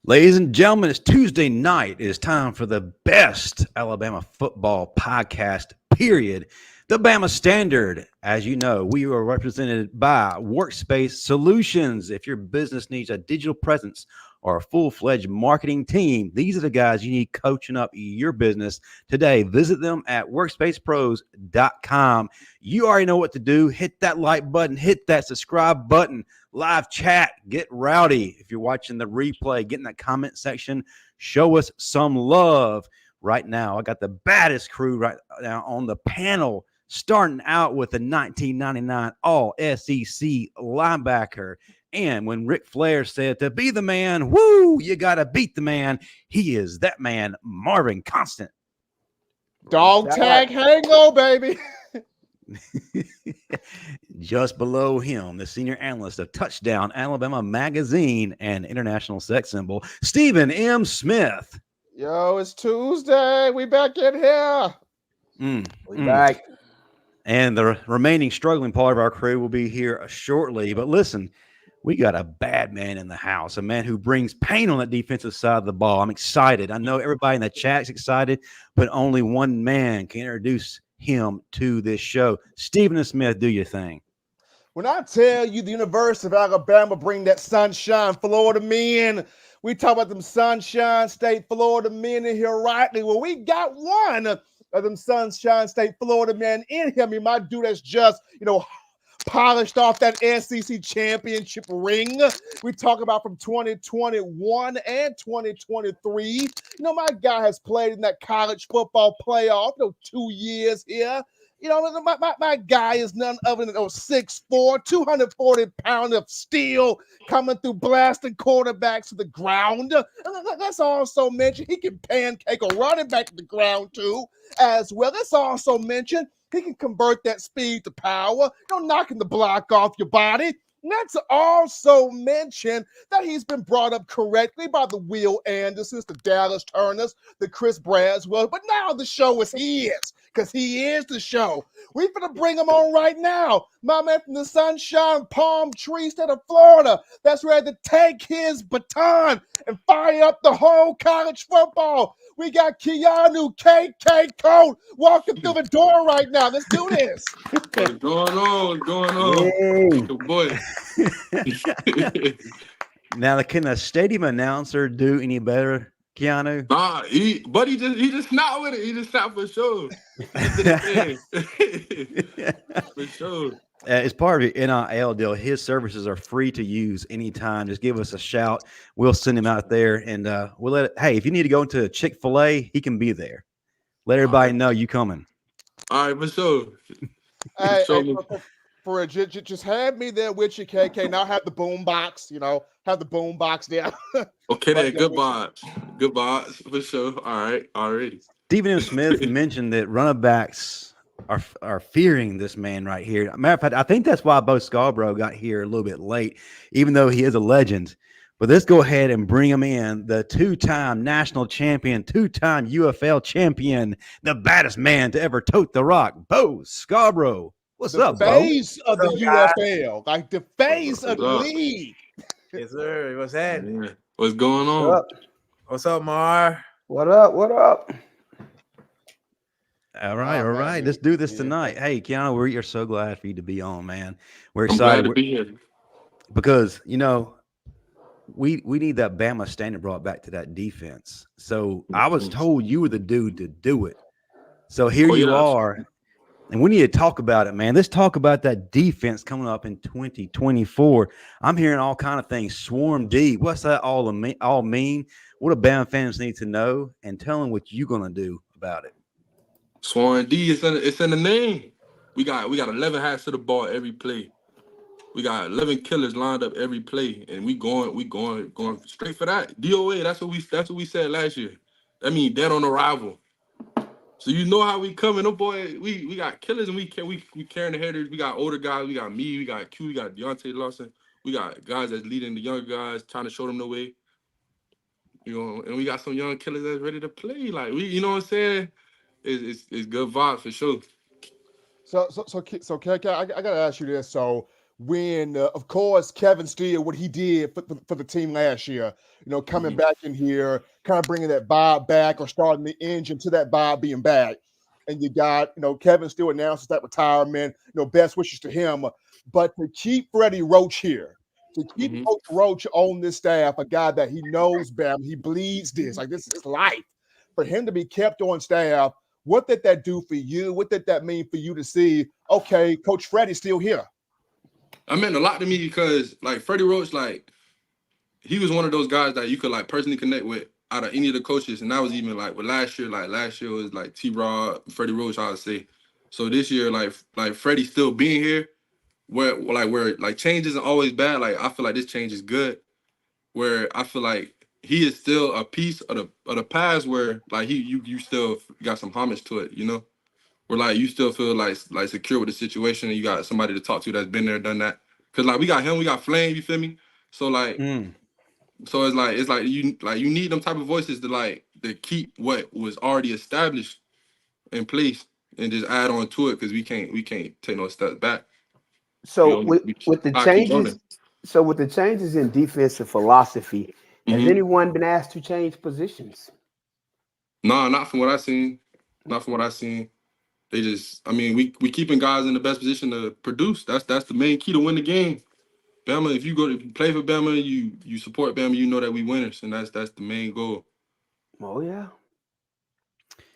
Ladies and gentlemen, it's Tuesday night. It is time for the best Alabama football podcast, period. The Bama Standard. As you know, we are represented by Workspace Solutions. If your business needs a digital presence or a full-fledged marketing team, these are the guys you need coaching up your business today. Visit them at workspacepros.com. You already know what to do. Hit that like button. Hit that subscribe button. Live chat. Get rowdy. If you're watching the replay, get in that comment section. Show us some love. Right now, I got the baddest crew right now on the panel, starting out with the 1999 All-SEC linebacker. And when Ric Flair said to be the man, woo, you got to beat the man, he is that man, Marvin Constant. Dog tag hango, baby. Just below him, the senior analyst of Touchdown Alabama Magazine and international sex symbol, Stephen M. Smith. Yo, it's Tuesday. We back in here. We back. And the remaining struggling part of our crew will be here shortly. But listen, we got a bad man in the house, a man who brings pain on that defensive side of the ball. I'm excited. I know everybody in the chat's excited, but only one man can introduce him to this show. Stephen Smith, do your thing. When I tell you the University of Alabama bring that sunshine, Florida men, we talk about them Sunshine State Florida men in here rightly. Well, we got one of them Sunshine State Florida men in here. I mean, my dude that's just, polished off that SEC championship ring. We talk about from 2021 and 2023. My guy has played in that college football playoff, 2 years here. My guy is none other than 6'4", 240-pound of steel coming through blasting quarterbacks to the ground. Let's also mention he can pancake a running back to the ground too as well. Let's also mention he can convert that speed to power, knocking the block off your body. Let's also mention that he's been brought up correctly by the Will Andersons, the Dallas Turners, the Chris Braswell. But now the show is his, because he is the show. We're going to bring him on right now. My man from the Sunshine Palm Tree State of Florida that's ready to take his baton and fire up the whole college football. We got Keanu Koht walking through the door right now. Let's do this. What's going on? What's going on? Good boy. Now, can a stadium announcer do any better, Keanu? Nah, he just snapped with it. He just snapped for sure. For sure. As part of your NIL deal, his services are free to use anytime. Just give us a shout. We'll send him out there, and we'll let it. Hey, if you need to go into Chick-fil-A, he can be there. Let everybody know you coming. All right, for sure. Hey, for just have me there with you, KK. Now have the boom box, have the boom box there. Okay, then. Good vibes. Good vibes, for sure. All right, already. Stephen M. Smith mentioned that running backs are fearing this man right here. Matter of fact, I think that's why Bo Scarborough got here a little bit late, even though he is a legend. But let's go ahead and bring him in, the two-time national champion, two-time UFL champion, the baddest man to ever tote the rock, Bo Scarborough. What's up, Bo? The face of the UFL, like the face of the league. Yes, sir. What's happening? Yeah. What's going on? What's up, Mar? What up? What up? All right. Let's do this tonight. Hey, Keanu, we are so glad for you to be on, man. We're I'm excited glad to be here. because we need that Bama Standard brought back to that defense. So I was told you were the dude to do it. So here you are, and we need to talk about it, man. Let's talk about that defense coming up in 2024. I'm hearing all kind of things. Swarm D. What's that all mean? What do Bama fans need to know? And tell them what you're gonna do about it. Swan D, it's in the name. We got 11 hats to the ball every play. We got 11 killers lined up every play, and we going straight for that. DOA, that's what we said last year. That means dead on arrival. So you know how we coming. Oh boy, we got killers and we carrying the headers. We got older guys, we got me, we got Q, we got Deontay Lawson, we got guys that's leading the younger guys, trying to show them the way. And we got some young killers that's ready to play. Like you know what I'm saying? It's good vibes for sure. So KK, I gotta ask you this. So when, of course, Kevin Steele, what he did for the team last year, coming back in here, kind of bringing that vibe back or starting the engine to that vibe being back. And you got, Kevin Steele announces that retirement, best wishes to him. But to keep Freddie Roach here, to keep Coach Roach on this staff, a guy that he knows Bama, he bleeds this, like this is his life. For him to be kept on staff, what did that do for you? What did that mean for you to see, okay, Coach Freddie's still here? It meant a lot to me because, like, Freddie Roach, like, he was one of those guys that you could, like, personally connect with out of any of the coaches. And that was even, like, with last year. Like, last year was, like, T-Rod, Freddie Roach, I would say. So this year, like Freddie still being here, where change isn't always bad. Like, I feel like this change is good. Where I feel like he is still a piece of the past where, like, you still got some homage to it, where, like, you still feel like secure with the situation and you got somebody to talk to that's been there, done that. Cause, like, we got him, we got Flame, you feel me? So, like, so it's like you need them type of voices to keep what was already established in place and just add on to it, because we can't take no steps back. So with the changes in defensive philosophy, has anyone been asked to change positions? No, not from what I've seen. Not from what I've seen. They just, I mean, we keeping guys in the best position to produce. That's the main key to win the game. Bama, if you play for Bama, you support Bama, you know that we winners, and that's the main goal. Oh yeah.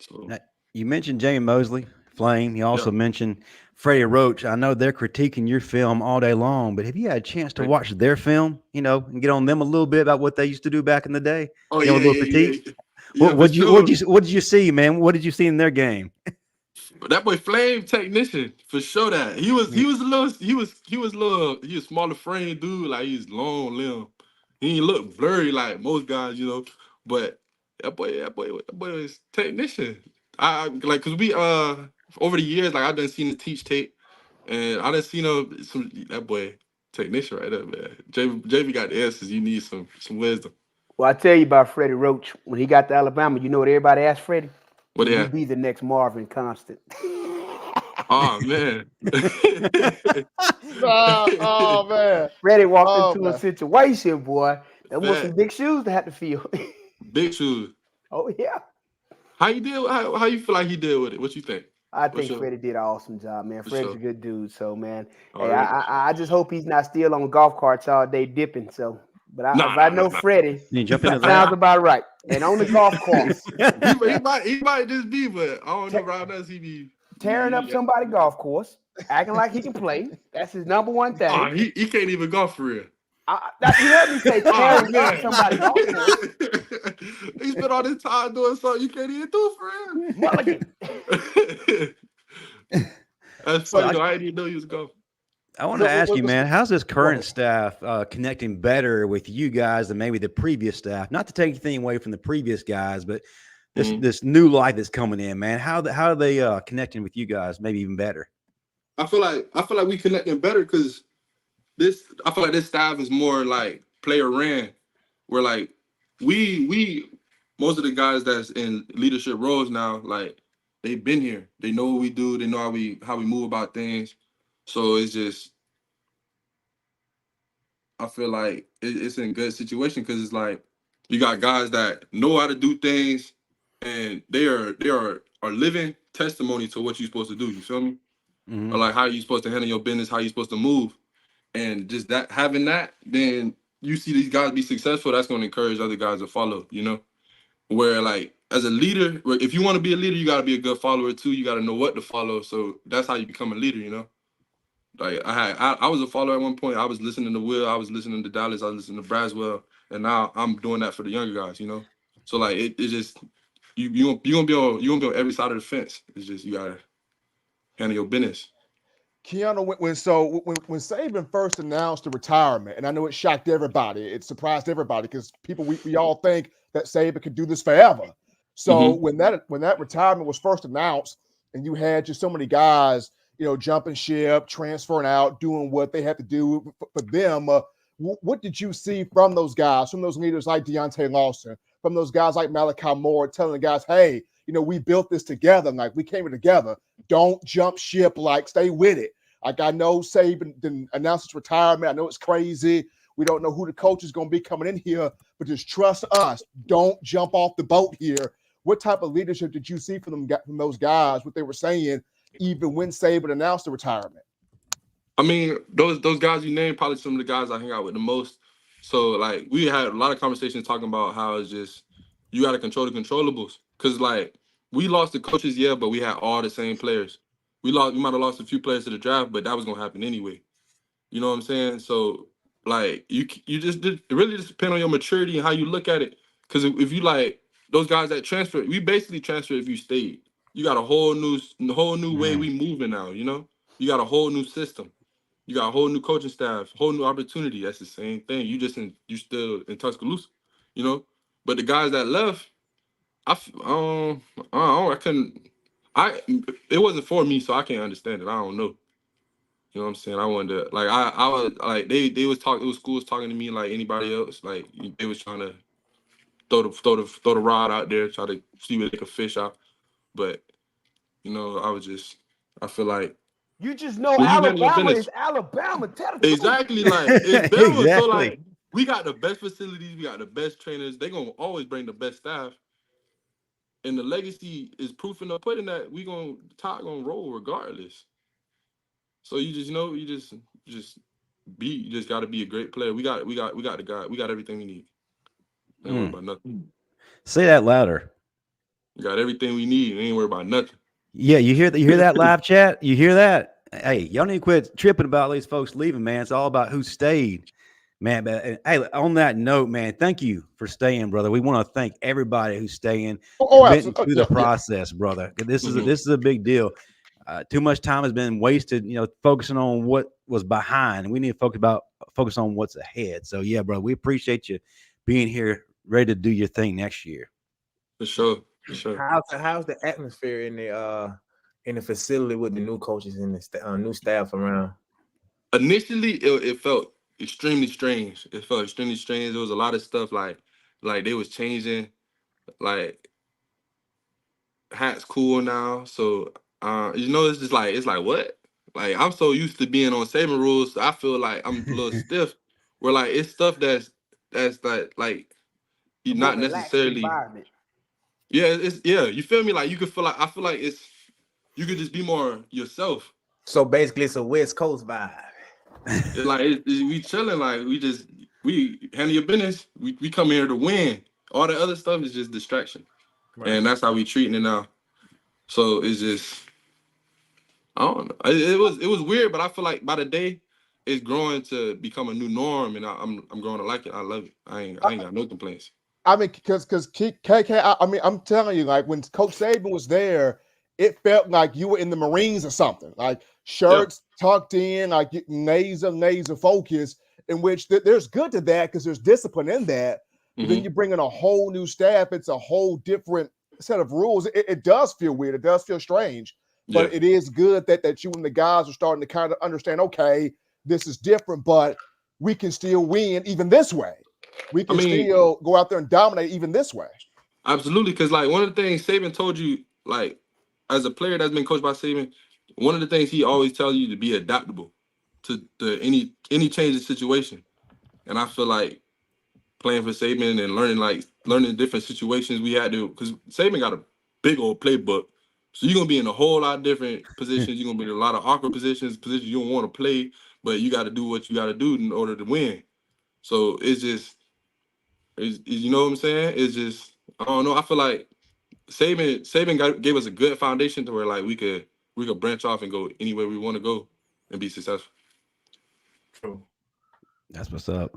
So now, you mentioned Jamie Mosley, Flame. You also mentioned Freddie Roach. I know they're critiquing your film all day long, but have you had a chance to watch their film, and get on them a little bit about what they used to do back in the day? Oh, a little critique? Yeah, what did you see, man? What did you see in their game? That boy Flame technician, for sure. That he was a smaller frame dude, like he's long limb. He didn't look blurry like most guys, but that boy is technician. I like, cause we over the years, like, I done seen him teach tape, and I done seen that boy technician right there, man. JV got the answers. You need some wisdom. Well, I tell you about Freddie Roach. When he got to Alabama, you know what everybody asked Freddie? What he be the next Marvin Constant. Oh man. oh man. Freddie walked into a situation, boy. That was some big shoes to have to fill. Big shoes. Oh yeah. How you feel like he did with it? What you think? I think Freddie did an awesome job, man. Freddie's a good dude, so man. Oh, hey, I just hope he's not still on golf carts all day dipping. So, but I know Freddie, that sounds about right. And on the golf course, he might just be, but I don't know. Around us, he be tearing up somebody's golf course, acting like he can play. That's his number one thing. Oh, he can't even golf for real. You heard me say tearing up somebody's golf course. He spent all this time doing something you can't even do for real. That's funny. I didn't even know he was golfing. I want to ask you, man, how's this current staff connecting better with you guys than maybe the previous staff? Not to take anything away from the previous guys, but this new life that's coming in, man. How are they connecting with you guys? Maybe even better. I feel like we connecting better because I feel like this staff is more like player ran. Where, like, we most of the guys that's in leadership roles now, like, they've been here. They know what we do. They know how we move about things. So it's just, I feel like it's in a good situation because it's like you got guys that know how to do things, and they are living testimony to what you're supposed to do. You feel me? Or like how you supposed to handle your business, how you supposed to move, and just that having that, then you see these guys be successful. That's going to encourage other guys to follow. Where, like, as a leader, if you want to be a leader, you got to be a good follower too. You got to know what to follow. So that's how you become a leader. Like, I was a follower at one point. I was listening to Will. I was listening to Dallas. I was listening to Braswell. And now I'm doing that for the younger guys, So, like, it just, you gonna be on every side of the fence. It's just, you gotta handle your business. Keanu, when Saban first announced the retirement, and I know it shocked everybody, it surprised everybody because we all think that Saban could do this forever. So when that retirement was first announced, and you had just so many guys, jumping ship, transferring out, doing what they had to do for them. What did you see from those guys, from those leaders like Deontay Lawson, from those guys like Malachi Moore, telling the guys, hey, we built this together, like we came together. Don't jump ship, like stay with it. Like, I know Saban didn't announce his retirement. I know it's crazy. We don't know who the coach is going to be coming in here, but just trust us. Don't jump off the boat here. What type of leadership did you see from those guys, what they were saying, even when Saban announced the retirement? I mean, those guys you named, probably some of the guys I hang out with the most. So, like, we had a lot of conversations talking about how it's just, you got to control the controllables. Because, like, we lost the coaches, yeah, but we had all the same players. We might have lost a few players to the draft, but that was going to happen anyway. You know what I'm saying? So, like, you just it really just depend on your maturity and how you look at it. Because if you, like, those guys that transfer, we basically transfer if you stayed. You got a whole new way we moving now, you know? You got a whole new system. You got a whole new coaching staff, whole new opportunity. That's the same thing. You still in Tuscaloosa, you know? But the guys that left, it wasn't for me, so I can't understand it. I don't know. You know what I'm saying? I wanted to, like, I was like, they was talking, it was schools talking to me like anybody else. Like, they was trying to throw the rod out there, try to see where they could fish out. But, you know, I feel like, you just know Alabama is Alabama. Exactly, like, it's Bama. Exactly. So, like, we got the best facilities, we got the best trainers. They're gonna always bring the best staff. And the legacy is proof in the pudding that Todd gonna roll regardless. So you just know, you just gotta be a great player. We got the guy, we got everything we need. Ain't worry about nothing. Say that louder. We got everything we need. We ain't worry about nothing. Yeah, you hear that live chat? You hear that? Hey, y'all need to quit tripping about these folks leaving, man. It's all about who stayed, man. But hey, on that note, man, thank you for staying, brother. We want to thank everybody who's staying through the process, brother. This is a big deal. Too much time has been wasted, you know, focusing on what was behind. We need to focus on what's ahead. So yeah, bro, we appreciate you being here, ready to do your thing next year. For sure. How's the atmosphere in the facility with the new coaches and the new staff around? Initially, it felt extremely strange. There was a lot of stuff like they was changing, like, hats cool now. So you know, it's like what? Like, I'm so used to being on Saban rules, I feel like I'm a little stiff. Where, like, it's stuff that's like you're not necessarily. Yeah, you feel me? Like, I feel like you could just be more yourself. So basically, it's a West Coast vibe. We chilling, like, we handle your business. We come here to win. All the other stuff is just distraction, right. And that's how we treating it now. So it's just, I don't know. It was weird, but I feel like by the day, it's growing to become a new norm, and I'm growing to like it. I love it. I ain't got no complaints. I mean, because KK, I mean, I'm telling you, like, when Coach Saban was there, it felt like you were in the Marines or something. Like, shirts tucked in, like laser focus, in which there's good to that because there's discipline in that. But then you bring in a whole new staff. It's a whole different set of rules. It does feel weird. It does feel strange. But it is good that you and the guys are starting to kind of understand, okay, this is different, but we can still win even this way. We can still go out there and dominate even this way. Absolutely, because, like, one of the things Saban told you, like, as a player that's been coached by Saban, one of the things he always tells you to be adaptable to any change in situation. And I feel like playing for Saban and learning different situations we had to, because Saban got a big old playbook. So you're going to be in a whole lot of different positions. You're going to be in a lot of awkward positions you don't want to play, but you got to do what you got to do in order to win. So you know what I'm saying? It's just, I don't know. I feel like Saban gave us a good foundation to where, like, we could branch off and go anywhere we want to go and be successful. True. That's what's up.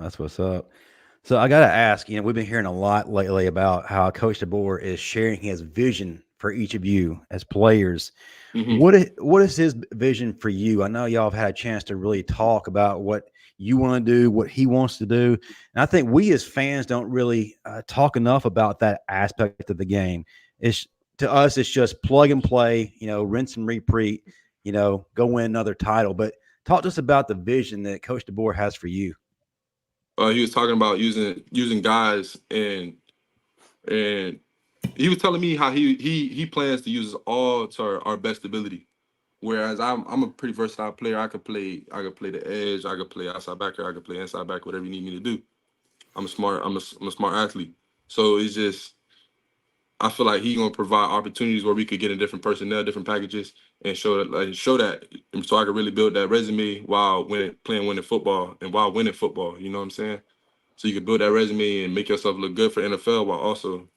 So I got to ask, you know, we've been hearing a lot lately about how Coach DeBoer is sharing his vision for each of you as players. Mm-hmm. What is his vision for you? I know y'all have had a chance to really talk about what you want to do, what he wants to do. And I think we as fans don't really talk enough about that aspect of the game. To us, it's just plug and play, you know, rinse and repeat, you know, go win another title. But talk to us about the vision that Coach DeBoer has for you. He was talking about using guys, and he was telling me how he plans to use us all to our best ability. Whereas I'm a pretty versatile player. I could play the edge. I could play outside backer. I could play inside back. Whatever you need me to do. I'm a smart athlete. So it's just I feel like he's gonna provide opportunities where we could get in different personnel, different packages, and show that so I could really build that resume while winning football and while winning football. You know what I'm saying? So you can build that resume and make yourself look good for NFL while also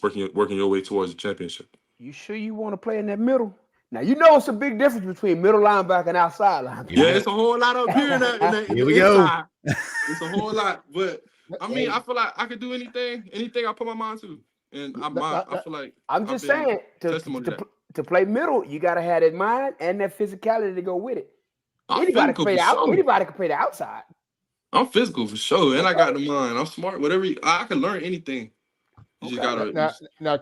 working your way towards the championship. You sure you want to play in that middle? Now you know it's a big difference between middle linebacker and outside linebacker. Yeah, it's a whole lot up here in that Here we go. It's a whole lot, but I mean, I feel like I could do anything I put my mind to, and I feel like I'm just saying to play middle, you got to have that mind and that physicality to go with it. Anybody can play the outside. I'm physical for sure, and I got the mind. I'm smart. I can learn anything. You just gotta now,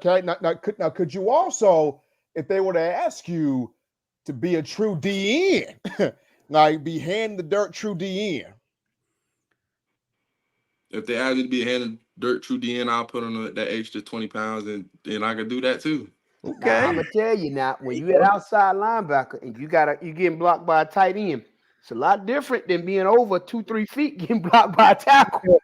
could you also, if they were to ask you to be a true DN, like be hand the dirt true DN? If they ask me to be a hand the dirt true DN, I'll put on that extra 20 pounds, and I could do that too. Okay, now, I'm gonna tell you now, when you at outside linebacker and you getting blocked by a tight end, it's a lot different than being over 2-3 feet getting blocked by a tackle.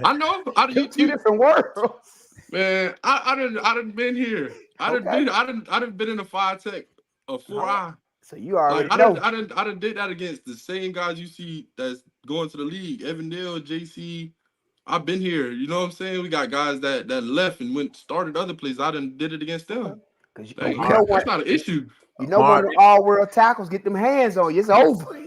I know. Two different worlds. Man, I done been here. I done been in a 5 tech, a 4-eye. So you already know. I done did that against the same guys you see that's going to the league. Evan Neal, JC. I've been here. You know what I'm saying? We got guys that left and started other places. I done did it against them. That's not an issue. You know when the all-world tackles get them hands on you, it's over.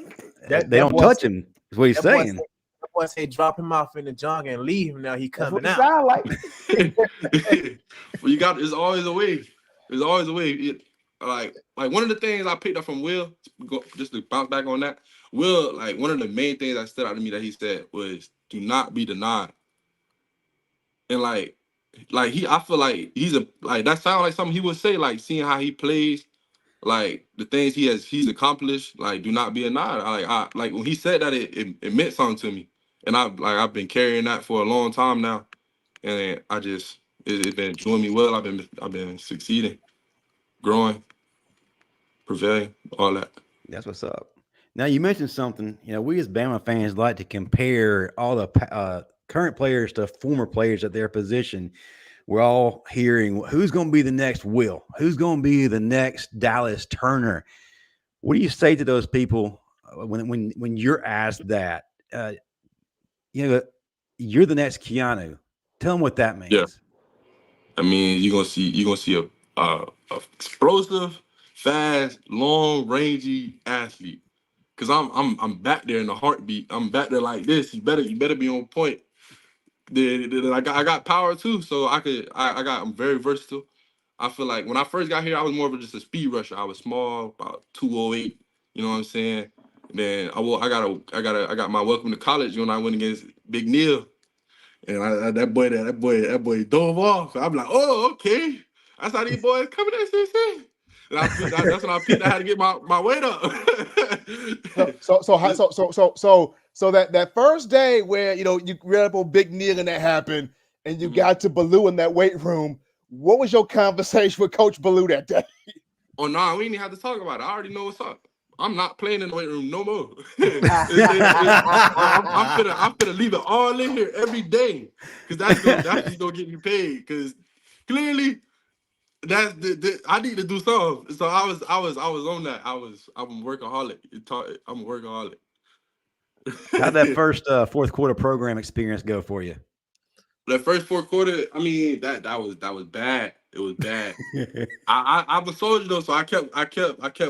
They don't touch him. Is what he's saying. That boy say drop him off in the jungle and leave him. Now he coming out. Sound like. Well, it's always a way. There's always a way. Like one of the things I picked up from Will, just to bounce back on that. Will, like one of the main things that stood out to me that he said was, "Do not be denied." And I feel like that sounds like something he would say. Like seeing how he plays. Like the things he's accomplished, like do not be denied. Like when he said that, it meant something to me, and I've been carrying that for a long time now, and it's been doing me well. I've been succeeding, growing, prevailing, all that. That's what's up. Now you mentioned something. You know, we as Bama fans like to compare all the current players to former players at their position. We're all hearing who's going to be the next Will, who's going to be the next Dallas Turner. What do you say to those people when you're asked that? You're the next Keanu. Tell them what that means. Yeah, I mean you're gonna see a explosive, fast, long, rangy athlete. Cause I'm back there in the heartbeat. I'm back there like this. You better be on point. I got power too, so I'm very versatile. I feel like when I first got here, I was more of just a speed rusher. I was small, about 208. You know what I'm saying? Then I got my welcome to college when I went against Big Neil, and that boy dove off. I'm like, oh, okay, that's how these boys coming at CC. And that's when I picked. I had to get my weight up. So that first day where you read up on Big Neil and that happened, and you got to Ballou in that weight room. What was your conversation with Coach Ballou that day? Oh no, we didn't have to talk about it. I already know what's up. I'm not playing in the weight room no more. I'm gonna leave it all in here every day because that's just gonna get me paid. Because clearly, I need to do something. So I was on that. I'm a workaholic. I'm a workaholic. How'd that first fourth quarter program experience go for you? That first fourth quarter, I mean, that was bad. It was bad. I'm a soldier though, so I kept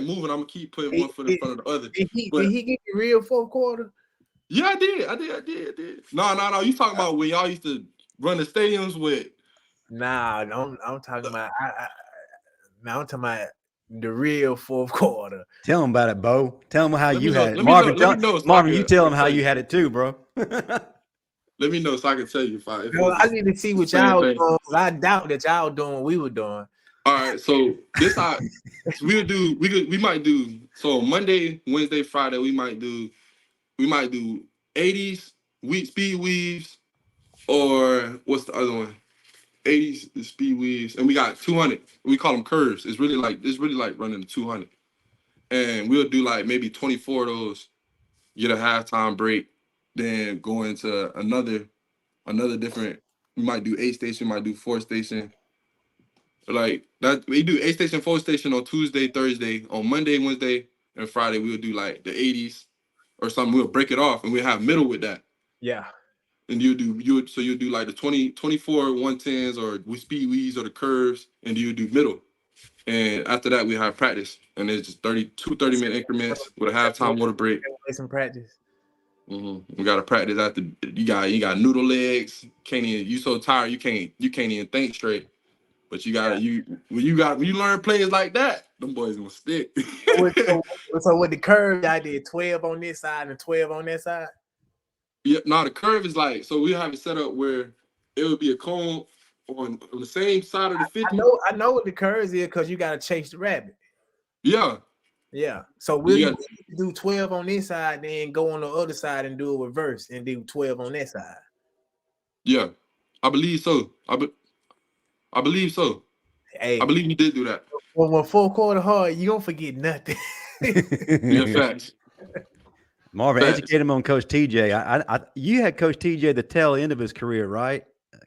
moving. I'm gonna keep putting one foot in front of the other. Did he get the real fourth quarter? Yeah, I did. No. You talking about when y'all used to run the stadiums with? Nah, I'm talking about. I'm talking about the real fourth quarter. Tell them about it, Bo. Tell them how you had it. Marvin, you tell them how you had it too, bro. Let me know so I can tell you if I need to see what y'all doing. I doubt that y'all doing what we were doing. All right, so this we might do so Monday, Wednesday, Friday, we might do 80s speed weaves, or what's the other one? 80s speed weaves, and we got 200. We call them curves. It's really like running the 200. and we'll do like maybe 24 of those, get a halftime break, then go into another different. We might do 8 station, might do 4 station. Like that, we do 8 station, 4 station on Tuesday, Thursday. On Monday, Wednesday, and Friday, we'll do like the 80s or something. We'll break it off and we'll have middle with that. Yeah. And you'll do like the 24 110s or we speed weeds or the curves, and you do middle. And after that, we have practice, and it's just 30-minute increments with a halftime water break. Some practice. Mm-hmm. We gotta practice after. You got noodle legs. Can't even. You so tired. You can't even think straight. But you gotta when you learn plays like that, them boys gonna stick. So with the curve, I did 12 on this side and 12 on that side. Yeah, no, the curve is like, so we have it set up where it would be a cone on the same side of the 50. I know what the curves is because you gotta chase the rabbit. Yeah. Yeah. So we'll do 12 on this side, then go on the other side and do a reverse and do 12 on that side. Yeah. I believe so. I believe so. Hey, I believe you did do that. Well, when 4 quarter hard, you don't forget nothing. Yeah, facts. Marvin, educate him on Coach TJ. You had Coach TJ the tail end of his career, right?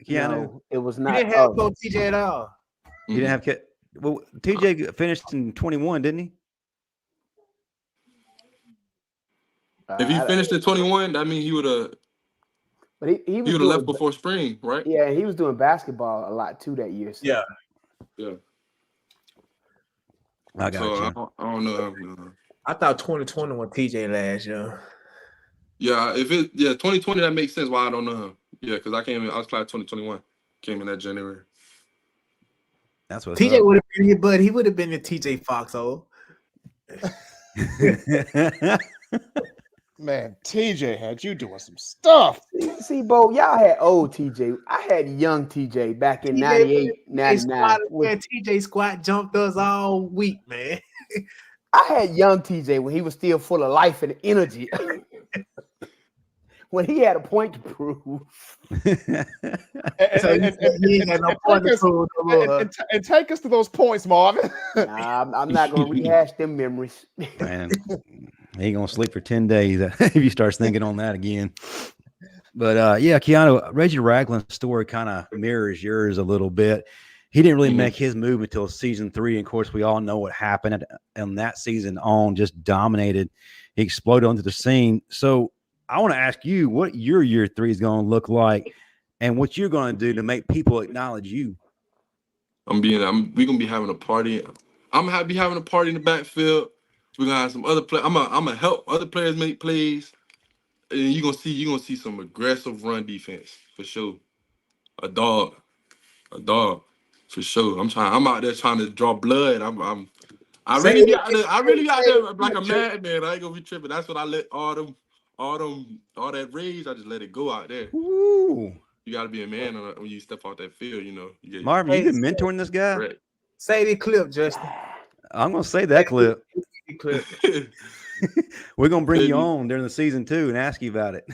Keanu? No, it was not. You didn't have Coach TJ at all. You didn't have well, TJ finished in 21, didn't he? If he finished at 21, that means he would have. But he would have left before spring, right? Yeah, he was doing basketball a lot too that year. So. Yeah. I got you. I don't know. I thought 2020 was TJ last year. Yeah, 2020 that makes sense. Why I don't know him. Yeah, because I was class 2021. Came in that January. That's what TJ would have been here, but he would have been the TJ Foxhole. Man, TJ had you doing some stuff. See, Bo, y'all had old TJ. I had young TJ back in 98, 99. TJ squat jumped us all week, man. I had young TJ when he was still full of life and energy. When he had a point to prove. And take us to those points, Marvin. Nah, I'm not going to rehash them memories. Man, he ain't going to sleep for 10 days if you start thinking on that again. But, yeah, Keanu, Reggie Ragland's story kind of mirrors yours a little bit. He didn't really make his move until season 3. And, of course, we all know what happened. And that season on just dominated. He exploded onto the scene. So, I want to ask you what your year 3 is going to look like and what you're going to do to make people acknowledge you. We're going to be having a party. I'm going to be having a party in the backfield. We're going to have some other players. I'm going to help other players make plays. And you're going to see some aggressive run defense for sure. A dog for sure. I'm out there trying to draw blood. I really be out there like a madman. I ain't going to be tripping. That's what I let all that rage, I just let it go out there. Ooh. You got to be a man when you step off that field, you know. Marvin, you been mentoring this guy? Right. Say the clip, Justin. I'm going to say that clip. We're going to bring you on during the season 2 and ask you about it.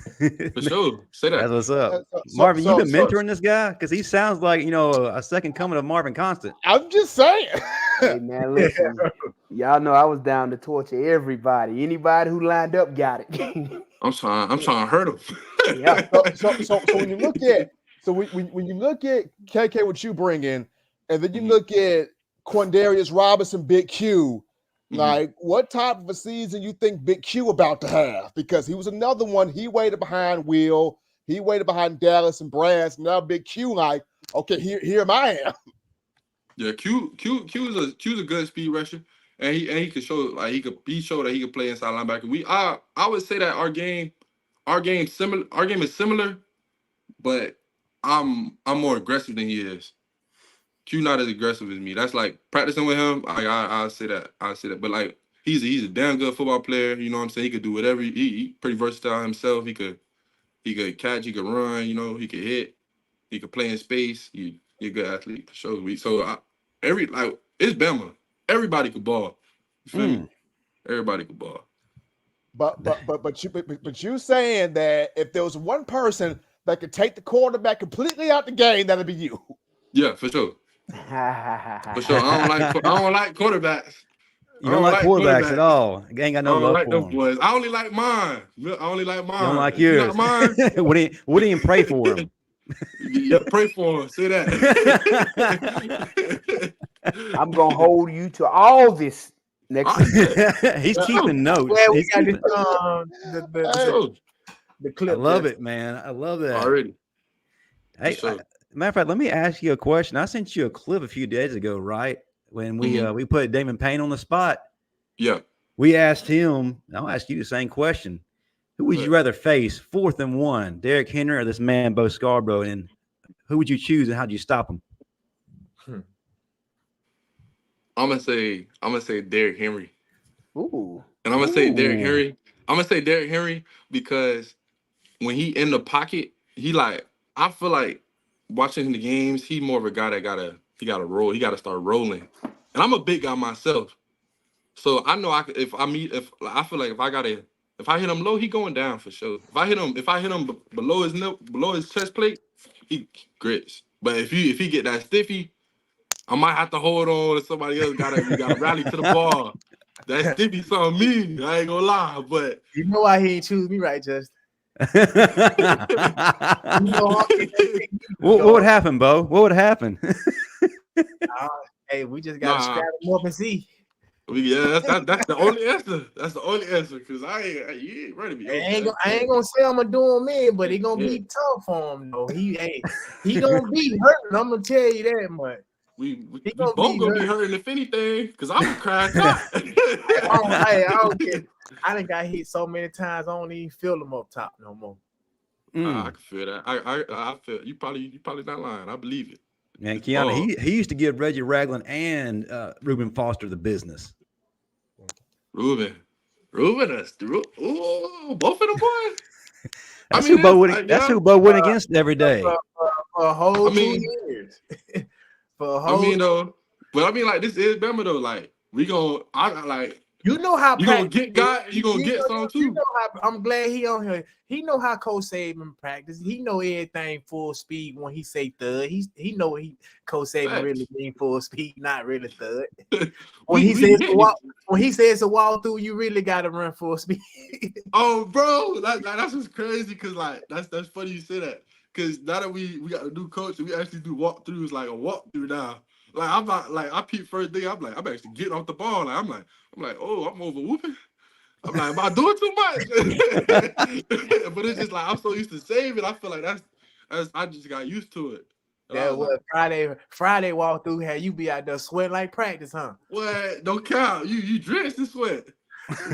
For sure. Say that. That's what's up. Marvin, you been mentoring this guy? Because he sounds like, a second coming of Marvin Constant. I'm just saying. Hey, man, listen. Y'all know I was down to torture everybody. Anybody who lined up got it. I'm trying to hurt him. Yeah. So when you look at when you look at KK, what you bring in, and then you look at Quindarius Robinson, Big Q, like what type of a season you think Big Q about to have? Because he was another one. He waited behind Will. He waited behind Dallas and Brands. Now Big Q, like, okay, here I am. Yeah, Q's a good speed rusher. And he could show he showed that he could play inside linebacker. I would say that our game is similar, but I'm more aggressive than he is. Q not as aggressive as me. That's like practicing with him. I'll say that. But like he's a damn good football player. You know what I'm saying? He could do whatever. He pretty versatile himself. He could catch. He could run. He could hit. He could play in space. He's a good athlete for sure. It's Bama. Everybody could ball. You feel me? Everybody could ball. But you saying that if there was one person that could take the quarterback completely out the game, that'd be you. Yeah, for sure. For sure. I don't like quarterbacks. You don't like quarterbacks at all. You ain't got no I don't love like for them them. boys. I only like mine. I only like mine. You don't like If you yours. mine, What do you even pray for him? yeah, pray for him. Say that. I'm gonna hold you to all this next season. He's keeping notes. Yeah, we He's got keeping- the clip. I love it, man. I love that. Already. Hey, matter of fact, let me ask you a question. I sent you a clip a few days ago, right? When we put Damon Payne on the spot. Yeah. We asked him. I'll ask you the same question. Who would you rather face, 4th and 1, Derrick Henry or this man Bo Scarborough? And who would you choose, and how'd you stop him? I'm gonna say Derrick Henry. Ooh. And I'm gonna say Derrick Henry. I'm gonna say Derrick Henry because when he in the pocket, I feel like watching the games, he more of a guy that gotta roll. He gotta start rolling. And I'm a big guy myself. So I know I feel like if I hit him low, he going down for sure. If I hit him below his chest plate, he grits. But if he get that stiffy, I might have to hold on and somebody else gotta rally to the ball. That stiffy on me. I ain't gonna lie, but You know why he ain't choose me, right, Justin? What would happen, Bo? What would happen? Hey, we just gotta scrap him up and see. That's the only answer. That's the only answer because you ain't ready to be. I ain't gonna say I'm gonna do him in, but it gonna be tough for him though. He gonna be hurting. I'm gonna tell you that much. We both gonna be hurting if anything, because I'm crying. I don't care. I done got hit so many times. I don't even feel them up top no more. I can feel that. I feel you probably not lying. I believe it. Man, Keanu, he used to give Reggie Ragland and Reuben Foster the business. Reuben, both of them boys. That's who Bo went against every day. For a whole 2 years. Like this is Bama though. Like you know how you gonna get some too. You know how I'm glad he on here. He know how Coach Saban practice. He know everything full speed when he say thud. He know Coach Saban really mean full speed, not really thud. When he says a walk through, you really gotta run full speed. Oh, bro, that's just crazy because that's funny you say that. Because now that we got a new coach and we actually do walkthroughs like a walkthrough now. Like I'm not I peep first thing. I'm actually getting off the ball. I'm like, oh, I'm over whooping. I'm like, am I doing too much? But it's just like I'm so used to saving. I feel like that's I just got used to it. That was Friday walkthrough had you be out there sweating like practice, huh? What? Don't count. You drenched in sweat.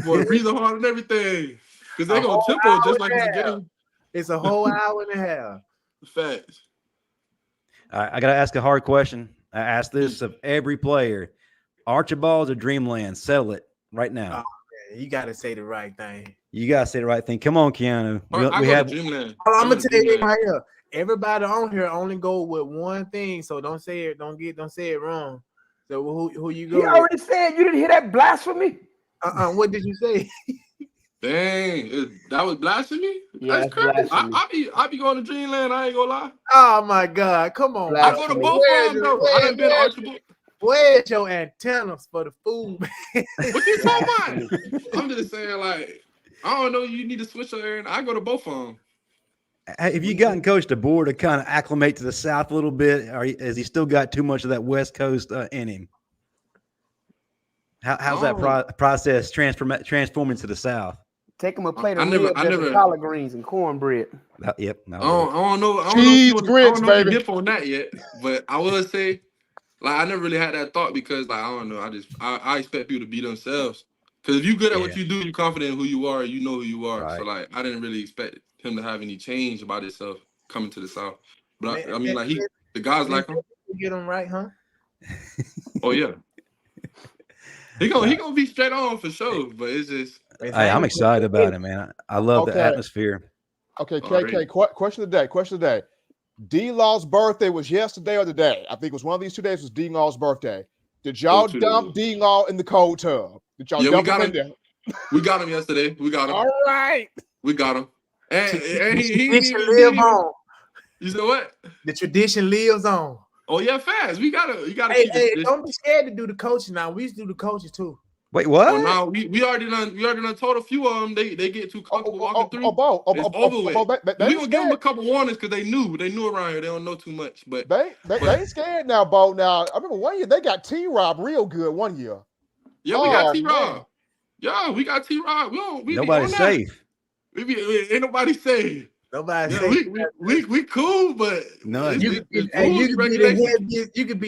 Boy, breathing hard and everything. Because they gonna tempo just like it's a game. It's a whole hour and a half. Facts. All right, I gotta ask a hard question. I ask this of every player: Archibald's or Dreamland? Settle it right now. Oh, man, you gotta say the right thing. You gotta say the right thing. Come on, Keanu. We have Dreamland. I'm gonna tell you right here. Everybody on here only go with one thing, so don't say it. Don't say it wrong. So who you go? You already said you didn't hear that blasphemy. What did you say? Dang, that was blasphemy? Yeah, that's crazy. I be going to Dreamland, I ain't gonna lie. Oh my God, come on. I go to both of them though. I done been Archibald. Where's your antennas for the food? What you talking about? I'm just saying, like, I don't know, you need to switch her and I go to both of them. Have you gotten Coach DeBoer to kind of acclimate to the South a little bit, or has he still got too much of that West Coast in him? How's that process transforming to the South? Take him a plate of collard greens and cornbread. Yep. I don't know. Cheese grits, baby. Dip on that yet, but I would say, like, I never really had that thought because, like, I don't know. I expect people to be themselves. Because if you're good at what you do, you're confident in who you are. You know who you are. Right. So, like, I didn't really expect him to have any change about himself coming to the South. But I mean, like, the guys like him. Get him right, huh? Oh yeah. He gonna be straight on for sure, but it's just. Hey, I'm excited about it, man. I love the atmosphere. Okay, KK. Question of the day. D-Law's birthday was yesterday or today? I think it was one of these 2 days. Was D-Law's birthday? Did y'all dump D-Law in the cold tub? Did y'all dump him in there? We got him yesterday. We got him. All right. We got him. And he live on. You said what? The tradition lives on. Oh yeah, fast. We gotta. Hey, don't be scared to do the coaching now. We used to do the coaches too. Wait, what? Oh, now we already done told a few of them they get too comfortable walking through. It's over with. We gonna give them a couple warnings because they knew around here. They don't know too much, but they ain't scared now, Bo. Now I remember one year they got T-Rob real good one year. Yeah, we got T-Rob. Yeah, we got T-Rob. Nobody's safe. Ain't nobody safe. Nobody Yeah, say we cool, but None. you could be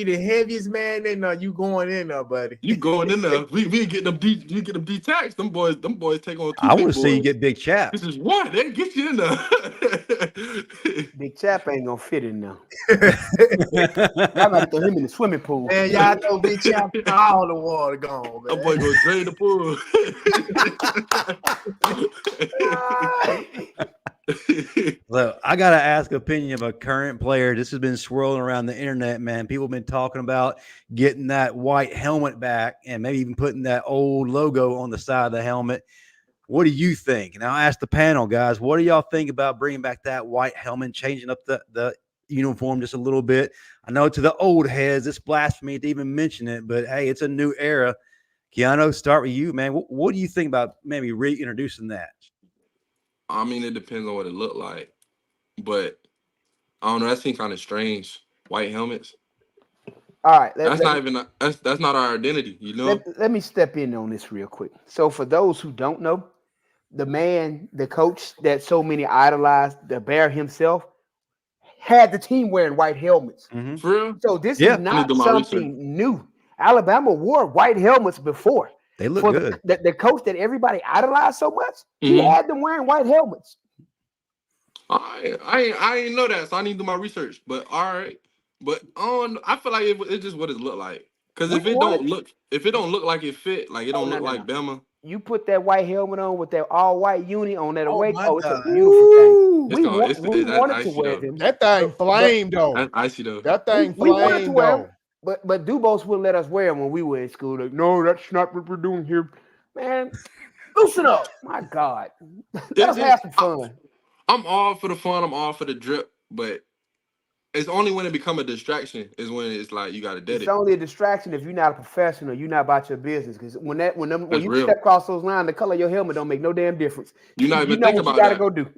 the heaviest man in there. You going in there, buddy. You going in there. We get them detached. Them boys take on two. I want to see you get Big Chap. This is what they get you in there. Big Chap ain't gonna fit in there. I might throw him in the swimming pool. Man, y'all throw Big Chap all the water gone, man. That boy gonna drain the pool. Look, I gotta ask opinion of a current player. This has been swirling around the internet, man. People have been talking about getting that white helmet back and maybe even putting that old logo on the side of the helmet. What do you think? And I'll ask the panel, guys. What do y'all think about bringing back that white helmet, changing up the uniform just a little bit? I know to the old heads, it's blasphemy to even mention it, but hey, it's a new era. Keanu, start with you, man. What do you think about maybe reintroducing that? I mean, it depends on what it looked like, but I don't know. That seems kind of strange. White helmets. All right, That's not our identity, you know. Let me step in on this real quick. So for those who don't know, the coach that so many idolized, the Bear himself, had the team wearing white helmets. Mm-hmm. For real? So this is not something new. Alabama wore white helmets before. They look good. The coach that everybody idolized so much, he had them wearing white helmets. I ain't know that, so I need to do my research. But all right, but I feel like it's just what it looked like. Because if it don't look like it fit, like it don't look like Bama. You put that white helmet on with that all white uni on that away. Oh, it's a beautiful thing. We It's wanted to wear them. That thing flamed though. That's icy though. That thing We wanted to flamed wear though. them, but Dubose wouldn't let us wear them when we were in school. Like, no, that's not what we're doing here, man. Loosen up, my God. Let us have some fun. I'm all for the fun. I'm all for the drip, but it's only when it become a distraction is when it's like you got to dead it. It's only a distraction if you're not a professional. You're not about your business. Because when you real. step across those lines, the color of your helmet don't make no damn difference. You're not even know thinking what about you gotta that. go do.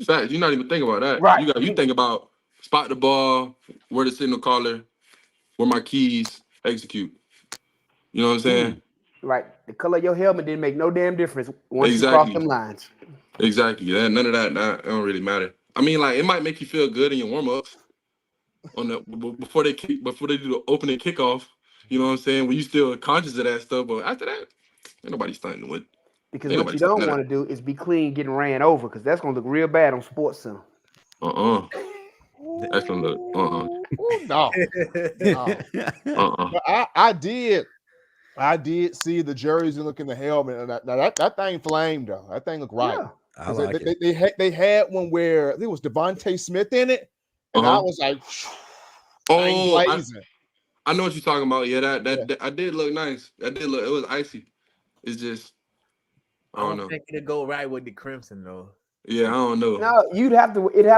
Fact, you're not even thinking about that. Right. You think about spot the ball, where the signal caller, where my keys, execute. You know what I'm saying? Right. The color of your helmet didn't make no damn difference once you cross them lines. Exactly. Yeah, none of that. That don't really matter. I mean, like it might make you feel good in your warm ups on the before they do the opening kickoff. You know what I'm saying? When you still conscious of that stuff, but after that, ain't nobody starting to win. Because what you don't want to do is be clean getting ran over, because that's gonna look real bad on Sports Center. That's gonna look No. But I did see the jerseys and look in the helmet, and that thing flamed though. That thing looked right. Yeah. I like they had one where there was Devontae Smith in it, and I was like, blazing. I know what you're talking about. Yeah, that I did look nice. That did look. It was icy. It's just I don't know. think it'll go right with the crimson though. Yeah, I don't know. No, it'd have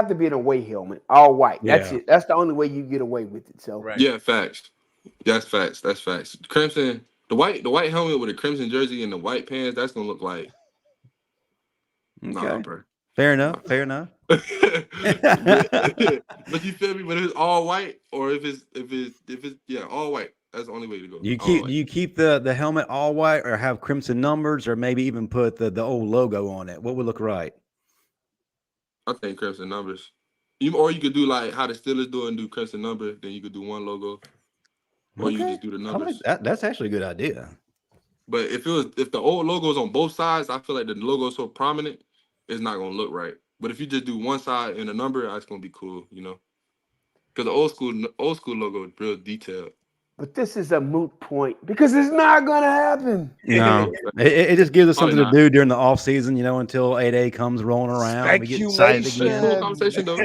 to be an away helmet, all white. That's Yeah. it. That's the only way you get away with it. So Right. Yeah, facts. That's facts. That's facts. Crimson, the white helmet with a crimson jersey and the white pants. That's gonna look like. Okay. Nah, bro. Fair enough. Fair enough. But you feel me? But if it's all white, or if it's all white, that's the only way to go. Do you keep the helmet all white, or have crimson numbers, or maybe even put the old logo on it? What would look right? I think crimson numbers. Or you could do like how the Steelers do and do crimson number. Then you could do one logo, or you could just do the numbers. That's actually a good idea. But if the old logo is on both sides, I feel like the logo is so prominent, it's not gonna look right. But if you just do one side and a number, that's gonna be cool, you know. Because the old school logo is real detailed. but this is a moot point because it's not gonna happen. No, it just gives us something to do during the off season, you know, until 8A comes rolling around. We get excited It's again. a cool conversation though.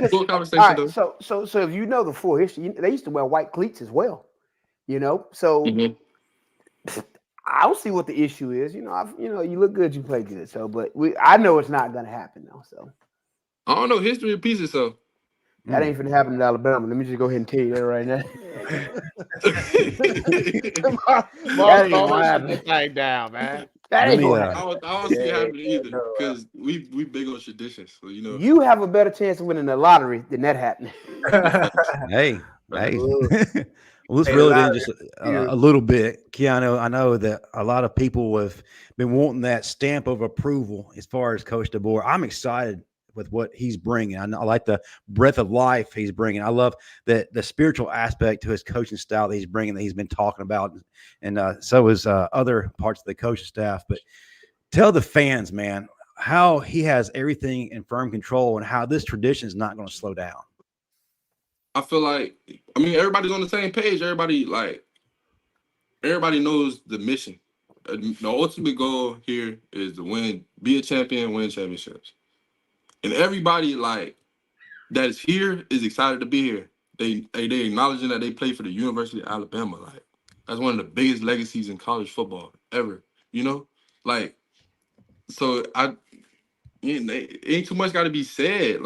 Cool conversation All right, though. so if you know the full history, they used to wear white cleats as well. You know, so I don't see what the issue is. You know, you look good, you play good. So, but I know it's not gonna happen though. So I don't know. History repeats itself. That ain't finna happen in Alabama. Let me just go ahead and tell you that right now. That ain't gonna happen. That thing down, man. That ain't gonna I happen. don't see it happening either because we big on traditions. So You have a better chance of winning the lottery than that happening. Hey. Well, let's Hey, reel it in Larry, just a little bit. Keanu, I know that a lot of people have been wanting that stamp of approval as far as Coach DeBoer. I'm excited with what he's bringing. I like the breath of life he's bringing. I love the spiritual aspect to his coaching style that he's bringing, that he's been talking about, and so is other parts of the coaching staff. But tell the fans, man, how he has everything in firm control and how this tradition is not going to slow down. I feel like, everybody's on the same page. Everybody knows the mission. The ultimate goal here is to win, be a champion, win championships. And everybody that is here is excited to be here. They acknowledging that they play for the University of Alabama. That's one of the biggest legacies in college football ever. So ain't too much got to be said.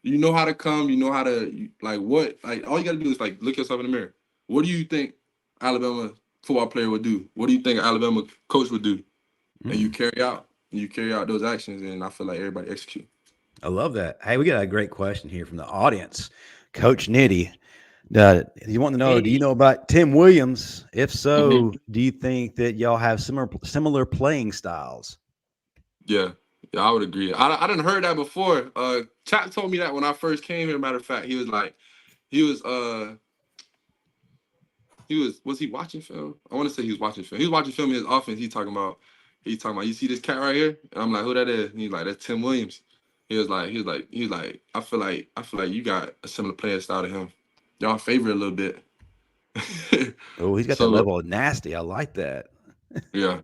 You know how to come. You know how to all you got to do is look yourself in the mirror. What do you think Alabama football player would do? What do you think Alabama coach would do? And you carry out those actions, and I feel like everybody execute. I love that. Hey, we got a great question here from the audience. Coach Nitty, you want to know, do you know about Tim Williams? If so, do you think that y'all have similar playing styles? Yeah, I would agree. I didn't heard that before. Chat told me that when I first came here. Matter of fact, was he watching film? I want to say he was watching film. He was watching film in his offense. He's talking about, you see this cat right here? And I'm like, who that is? And he's like, that's Tim Williams. He was like, I feel like you got a similar playing style to him. Y'all favor a little bit. Oh, he's got that level of nasty. I like that. Yeah.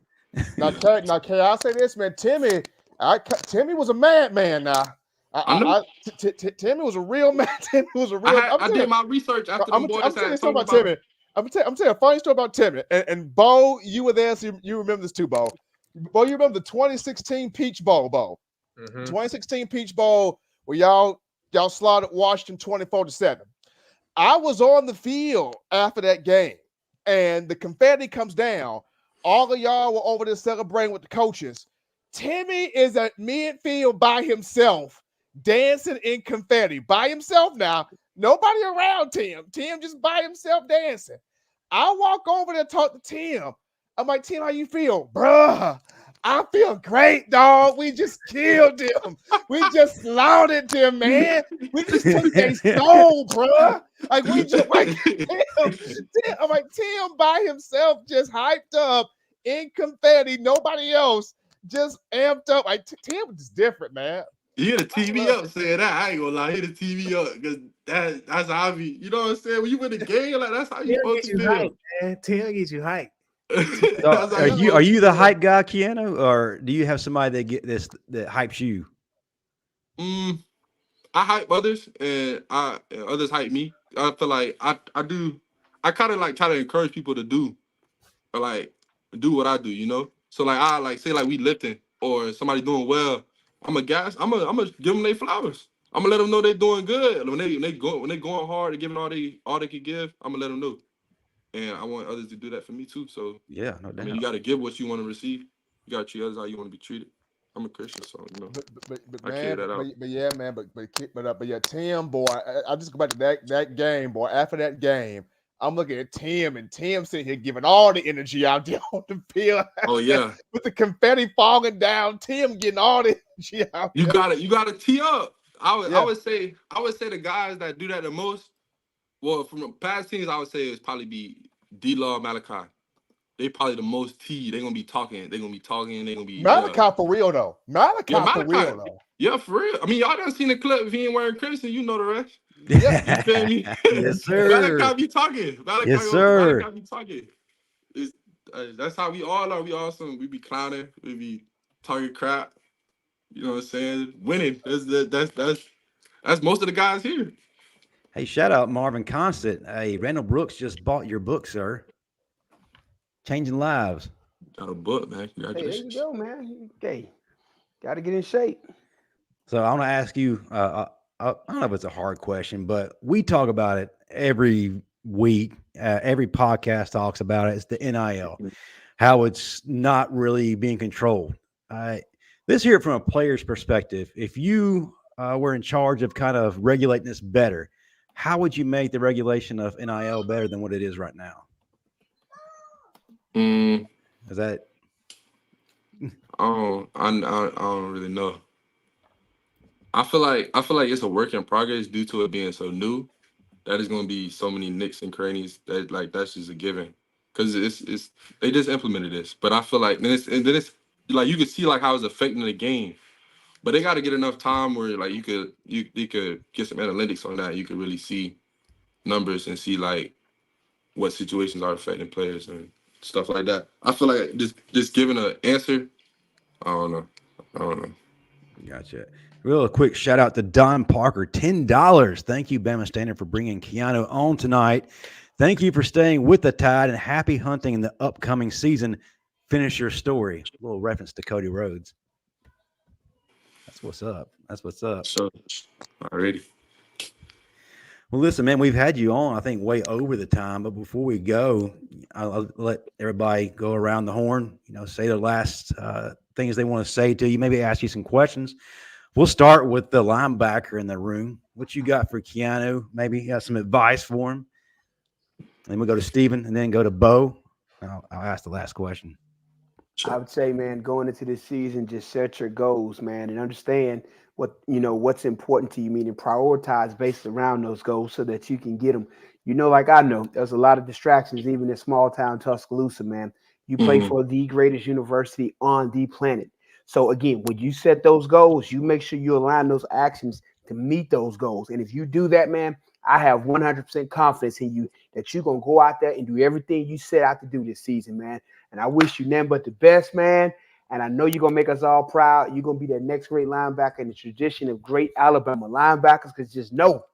Now, Kay, I'll say this, man. Timmy was a madman. Now, Timmy was a real man. Timmy was a real. I did my research after the boys. I'm telling you something about Timmy. I'm telling you a funny story about Timmy. And Bo, you were there, so you remember this too, Bo. Bo, you remember the 2016 Peach Bowl, Bo? 2016 Peach Bowl, where y'all slaughtered Washington 24-7. I was on the field after that game, and the confetti comes down. All of y'all were over there celebrating with the coaches. Timmy is at midfield by himself, dancing in confetti by himself now. Nobody around Tim. Tim just by himself dancing. I walk over there, talk to Tim. I'm like, Tim, how you feel? Bruh, I feel great, dog. We just killed him. We just slaughtered him, man. We just took their soul, bruh. We just Tim. I'm like, Tim by himself, just hyped up in confetti. Nobody else, just amped up. Tim was just different, man. You hit the TV up saying that. I ain't gonna lie, hit the TV up because that's how you know what I'm saying? When you win the game, that's how you supposed to feel. Hype, man. Tim gets you hype. Are you the hype guy, Keanu, or do you have somebody that hypes you? I hype others, and others hype me. I feel like I kind of try to encourage people to do what I do, So I say we lifting or somebody doing well. I'm a give them their flowers. I'm gonna let them know they're doing good. When they going hard and giving all they can give, I'm gonna let them know. And I want others to do that for me too. So yeah, no doubt. You got to give what you want to receive. You got to treat others how you want to be treated. I'm a Christian, so But I carry that out. But yeah, man. But yeah, Tim, boy. I just go back to that game, boy. After that game, I'm looking at Tim, and Tim sitting here giving all the energy out there on the field. Oh yeah, with the confetti falling down, Tim getting all the energy out. You got to tee up. I would say the guys that do that the most. Well, from the past teams, I would say it's probably be D-Law, Malachi. They probably the most T. They're gonna be talking. They're gonna be Malachi for real though. Malachi for real though. Yeah, for real. Y'all done seen the clip. If he ain't wearing crimson, you know the rest. Yeah, you feel me? Yes, sir. Malachi be talking. Yes, sir. Malachi be talking. That's how we all are. We awesome. We be clowning. We be talking crap. You know what I'm saying? Winning. That's most of the guys here. Hey, shout out Marvin Constant. Hey, Randall Brooks just bought your book, sir. Changing Lives. Got a book, man. Congratulations. Hey, there you go, man. Okay. Got to get in shape. So I want to ask you I don't know if it's a hard question, but we talk about it every week. Every podcast talks about it. It's the NIL, how it's not really being controlled. This here from a player's perspective, if you were in charge of kind of regulating this better, how would you make the regulation of NIL better than what it is right now? Is that? I don't really know. I feel like it's a work in progress due to it being so new. That is going to be so many nicks and crannies that like that's just a given because it's they just implemented this. But I feel like then it's like you could see like how it's affecting the game. But they got to get enough time where like you could get some analytics on that. You could really see numbers and see like what situations are affecting players and stuff like that. I feel like just giving an answer. I don't know. Gotcha. Real quick shout out to Don Parker, $10. Thank you, Bama Standard, for bringing Keanu on tonight. Thank you for staying with the Tide and happy hunting in the upcoming season. Finish your story. A little reference to Cody Rhodes. That's what's up. So, already. Well, listen, man, we've had you on, I think, way over the time. But before we go, I'll let everybody go around the horn, say their last things they want to say to you, maybe ask you some questions. We'll start with the linebacker in the room. What you got for Keanu? Maybe you got some advice for him. Then we'll go to Steven and then go to Bo. I'll ask the last question. I would say, man, going into this season, just set your goals, man, and understand what's important to you, meaning prioritize based around those goals so that you can get them. Like I know, there's a lot of distractions, even in small town Tuscaloosa, man. You play for the greatest university on the planet. So again, when you set those goals, you make sure you align those actions to meet those goals. And if you do that, man, I have 100% confidence in you that you're going to go out there and do everything you set out to do this season, man. And I wish you nothing but the best, man. And I know you're going to make us all proud. You're going to be that next great linebacker in the tradition of great Alabama linebackers, because just know,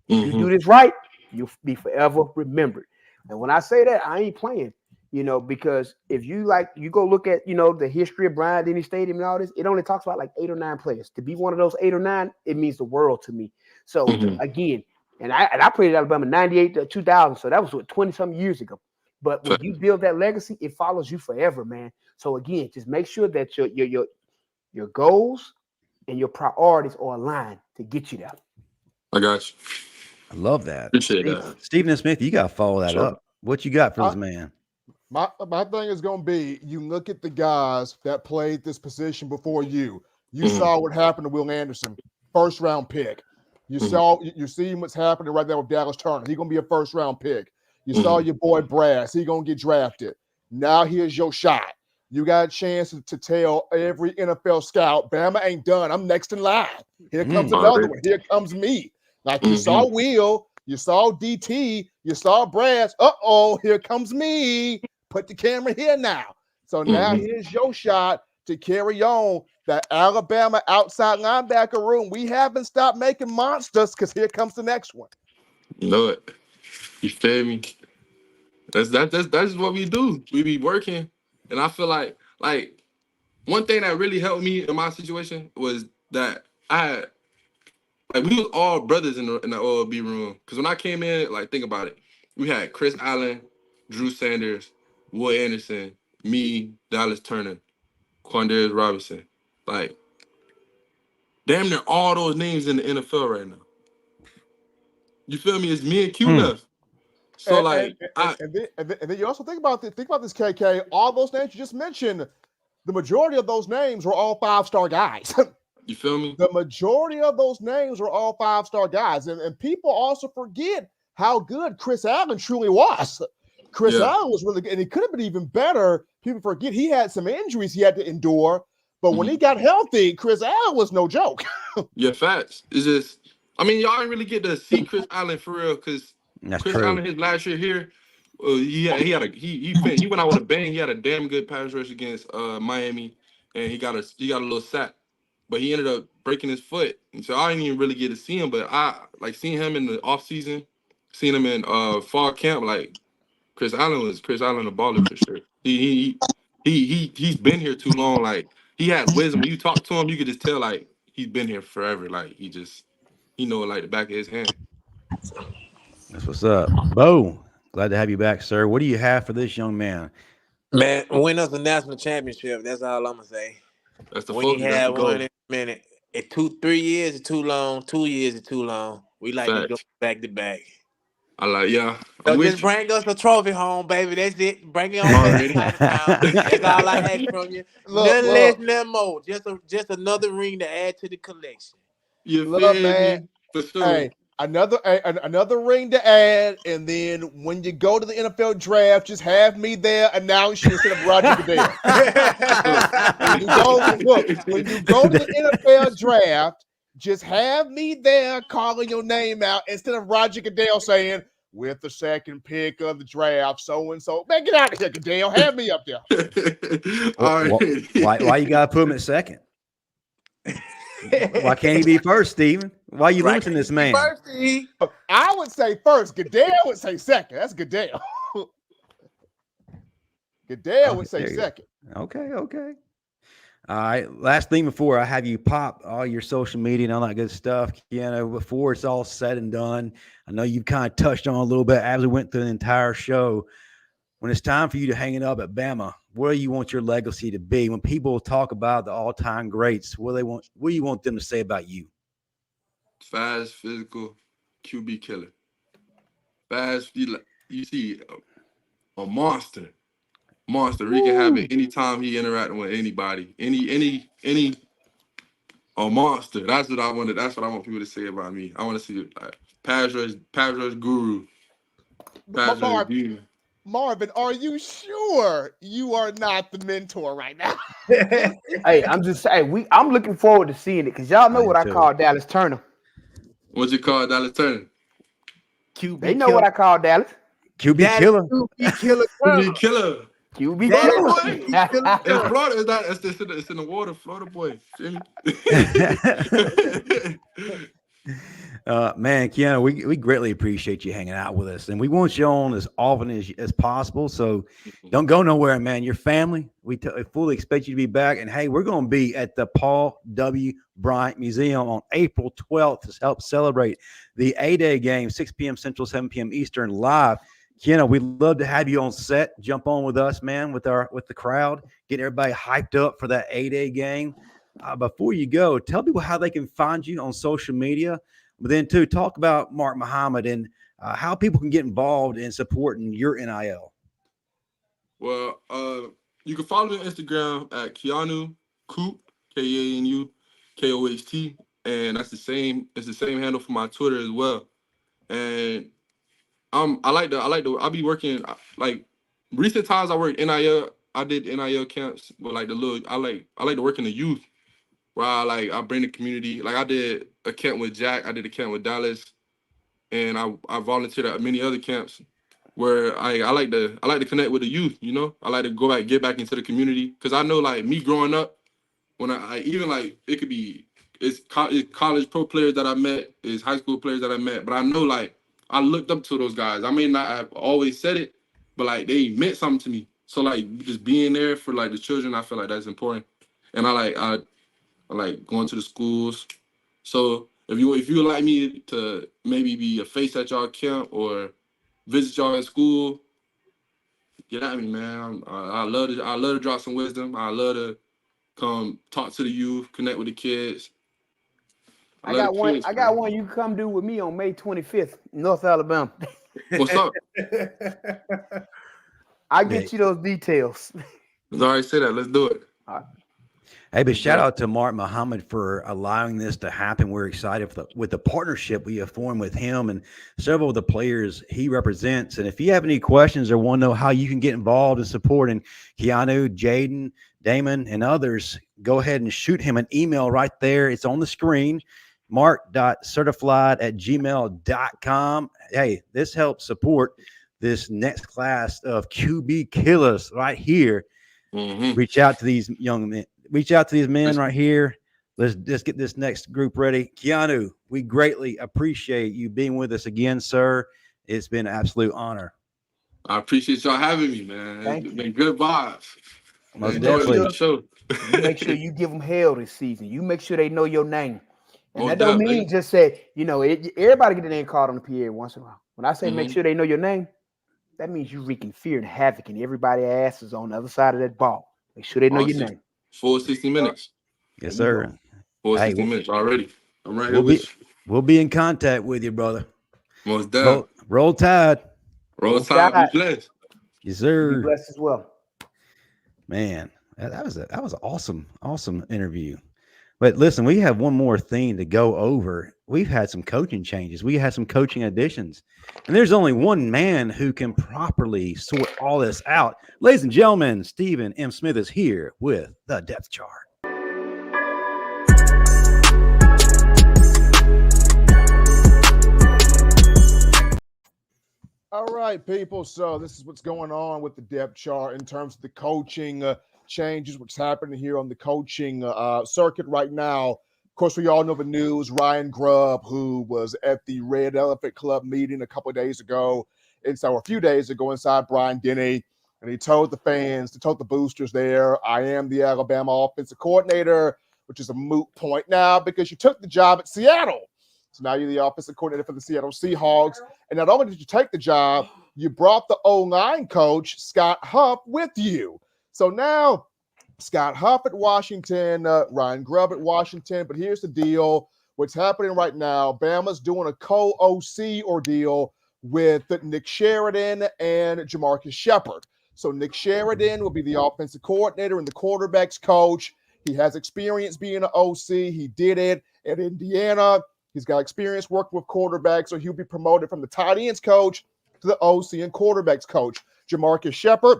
if you do this right, you'll be forever remembered. And when I say that, I ain't playing. Because if you go look at, the history of Bryant-Denny Stadium and all this, it only talks about like 8 or 9 players. To be one of those 8 or 9, it means the world to me. So again, and I played at Alabama 98 to 2000. So that was 20-something years ago. But when you build that legacy, it follows you forever, man. So again, just make sure that your goals and your priorities are aligned to get you there. I got you. I love that. Appreciate that. Stephen Smith, you got to follow that up. What you got for this man? My thing is going to be, you look at the guys that played this position before you. You saw what happened to Will Anderson, first-round pick. You see what's happening right there with Dallas Turner. He's going to be a first-round pick. You saw your boy Brass. He's going to get drafted. Now here's your shot. You got a chance to tell every NFL scout, Bama ain't done. I'm next in line. Here comes another one. Here comes me. Like you saw Will, you saw DT, you saw Brass. Uh-oh, here comes me. Put the camera here now. So now here's your shot to carry on that Alabama outside linebacker room. We haven't stopped making monsters because here comes the next one. You know it. You feel me? That's what we do. We be working. And I feel like one thing that really helped me in my situation was that I had we was all brothers in the OLB room. Because when I came in, think about it. We had Chris Allen, Drew Sanders, Will Anderson, me, Dallas Turner, Quandarius Robinson. Damn near all those names in the NFL right now. You feel me? It's me and Q left. So and then you also think about this, KK. All those names you just mentioned, the majority of those names were all 5-star guys. You feel me? The majority of those names were all 5-star guys, and people also forget how good Chris Allen truly was. Chris Allen was really good, and he could have been even better. People forget he had some injuries he had to endure, but when he got healthy, Chris Allen was no joke. Yeah, facts. It's just, y'all didn't really get to see Chris Allen for real because Chris Allen his last year here, he went out with a bang. He had a damn good pass rush against Miami, and he got a little sack, but he ended up breaking his foot, and so I didn't even really get to see him. But I seeing him in the off season, seeing him in fall camp, Chris Allen a baller for sure. He's been here too long. He had wisdom. When you talk to him, you could just tell he's been here forever. He he know it like the back of his hand. That's what's up. Bo, glad to have you back, sir. What do you have for this young man? Man, win us a national championship. That's all I'm gonna say. That's the We focus. ain't That's the had one goal. in a minute. 3 years is too long. 2 years is too long. We like to go Facts. back to back. I like, yeah. So I'm with just you. bring us a trophy home, baby. That's it. Bring it on I'm back already. to town. That's all I ask from you. Look, Nothing less, nothing more. Just another ring to add to the collection. You look, feel man. me? For sure. Hey, another ring to add, and then when you go to the NFL draft, just have me there announce you instead of Roger Goodell. When you go to the NFL draft, just have me there calling your name out instead of Roger Goodell saying, with the second pick of the draft, so and so. Man, get out of here, Goodell. Have me up there. Already. Why you gotta put him at second? Why can't he be first, Steven? Why are you losing this man? First, Steve. I would say first. Goodell would say second. That's Goodell. Goodell would say second. Okay. All right. Last thing before I have you pop all your social media and all that good stuff, Keanu, before it's all said and done, I know you've kind of touched on a little bit as we went through the entire show. When it's time for you to hang it up at Bama, where do you want your legacy to be? When people talk about the all-time greats, what do you want them to say about you? Fast, physical, QB killer. Fast, you see a monster. He can have it anytime he interacting with anybody. Any a monster. That's what I wanted. That's what I want people to say about me. I want to see like pass rush guru. Pass rush guru. Marvin, are you sure you are not the mentor right now? Hey, I'm just saying, I'm looking forward to seeing it because y'all know what I call Dallas Turner. What's you call Dallas Turner? QB They know killer. what I call Dallas. QB killer. QB killer. QB killer. QB Florida killer. boy. In Florida, it's in the water. Florida boy. Jimmy. Man, Keanu, we greatly appreciate you hanging out with us, and we want you on as often as possible. So don't go nowhere, man. Your family, we fully expect you to be back. And hey, we're going to be at the Paul W. Bryant Museum on April 12th to help celebrate the A-Day game, 6 p.m. Central, 7 p.m. Eastern, live. Keanu, we'd love to have you on set. Jump on with us, man, with the crowd, get everybody hyped up for that A-Day game. Before you go, tell people how they can find you on social media. But then, too, talk about Mark Muhammad and how people can get involved in supporting your NIL. Well, you can follow me on Instagram at Keanu Koht, Keanu Koht, and that's the same. It's the same handle for my Twitter as well. And I'll be working like recent times I worked NIL. I did NIL camps, but like I like to work in the youth. Where I bring the community. Like I did a camp with Jack, I did a camp with Dallas, and I volunteered at many other camps where I like to connect with the youth, you know? I like to get back into the community. Cause I know like me growing up, when I even like it could be it's college pro players that I met, it's high school players that I met, but I know like I looked up to those guys. I may not have always said it, but like they meant something to me. So like just being there for like the children, I feel like that's important. And I like going to the schools. So if you would like me to maybe be a face at y'all camp or visit y'all at school, get at me, man. I love to drop some wisdom. I love to come talk to the youth, connect with the kids. I got one you can come do with me on May 25th, North Alabama. What's up? I'll get you those details. Let's already say that. Let's do it. All right. Hey, but shout out to Mark Muhammad for allowing this to happen. We're excited with the partnership we have formed with him and several of the players he represents. And if you have any questions or want to know how you can get involved in supporting Keanu, Jaden, Damon, and others, go ahead and shoot him an email right there. It's on the screen, mark.certified@gmail.com. Hey, this helps support this next class of QB killers right here. Mm-hmm. Reach out to these young men. Reach out to these men right here. Let's just get this next group ready. Keanu, we greatly appreciate you being with us again, sir. It's been an absolute honor. I appreciate y'all having me, man. It's been good vibes. Most Enjoy definitely. the show. You make sure you give them hell this season. You make sure they know your name. And that don't mean just say, everybody get their name called on the PA once in a while. When I say make sure they know your name, that means you wreaking fear and havoc, and everybody's ass is on the other side of that ball. Make sure they know your name. Full 60 minutes. Yes, sir. Full 60 minutes already. I'm right here with you. We'll be in contact with you, brother. Most done. Roll Tide. Roll Tide. Be blessed. Yes, sir. Be blessed as well. Man, that was an awesome interview. But listen, we have one more thing to go over. We've had some coaching changes. We had some coaching additions. And there's only one man who can properly sort all this out. Ladies and gentlemen, Stephen M. Smith is here with the depth chart. All right, people. So this is what's going on with the depth chart in terms of the coaching changes, what's happening here on the coaching circuit right now. Of course, we all know the news. Ryan Grubb, who was at the Red Elephant Club meeting a couple of days ago, a few days ago inside Bryant-Denny, and he told the fans, told the boosters there, I am the Alabama offensive coordinator, which is a moot point now because you took the job at Seattle. So now you're the offensive coordinator for the Seattle Seahawks. And not only did you take the job, you brought the O-line coach, Scott Huff, with you. So now Scott Huff at Washington, Ryan Grubb at Washington. But here's the deal. What's happening right now, Bama's doing a co-OC ordeal with Nick Sheridan and Jamarcus Shepard. So Nick Sheridan will be the offensive coordinator and the quarterback's coach. He has experience being an OC. He did it at Indiana. He's got experience working with quarterbacks, so he'll be promoted from the tight ends coach to the OC and quarterbacks coach. Jamarcus Shepard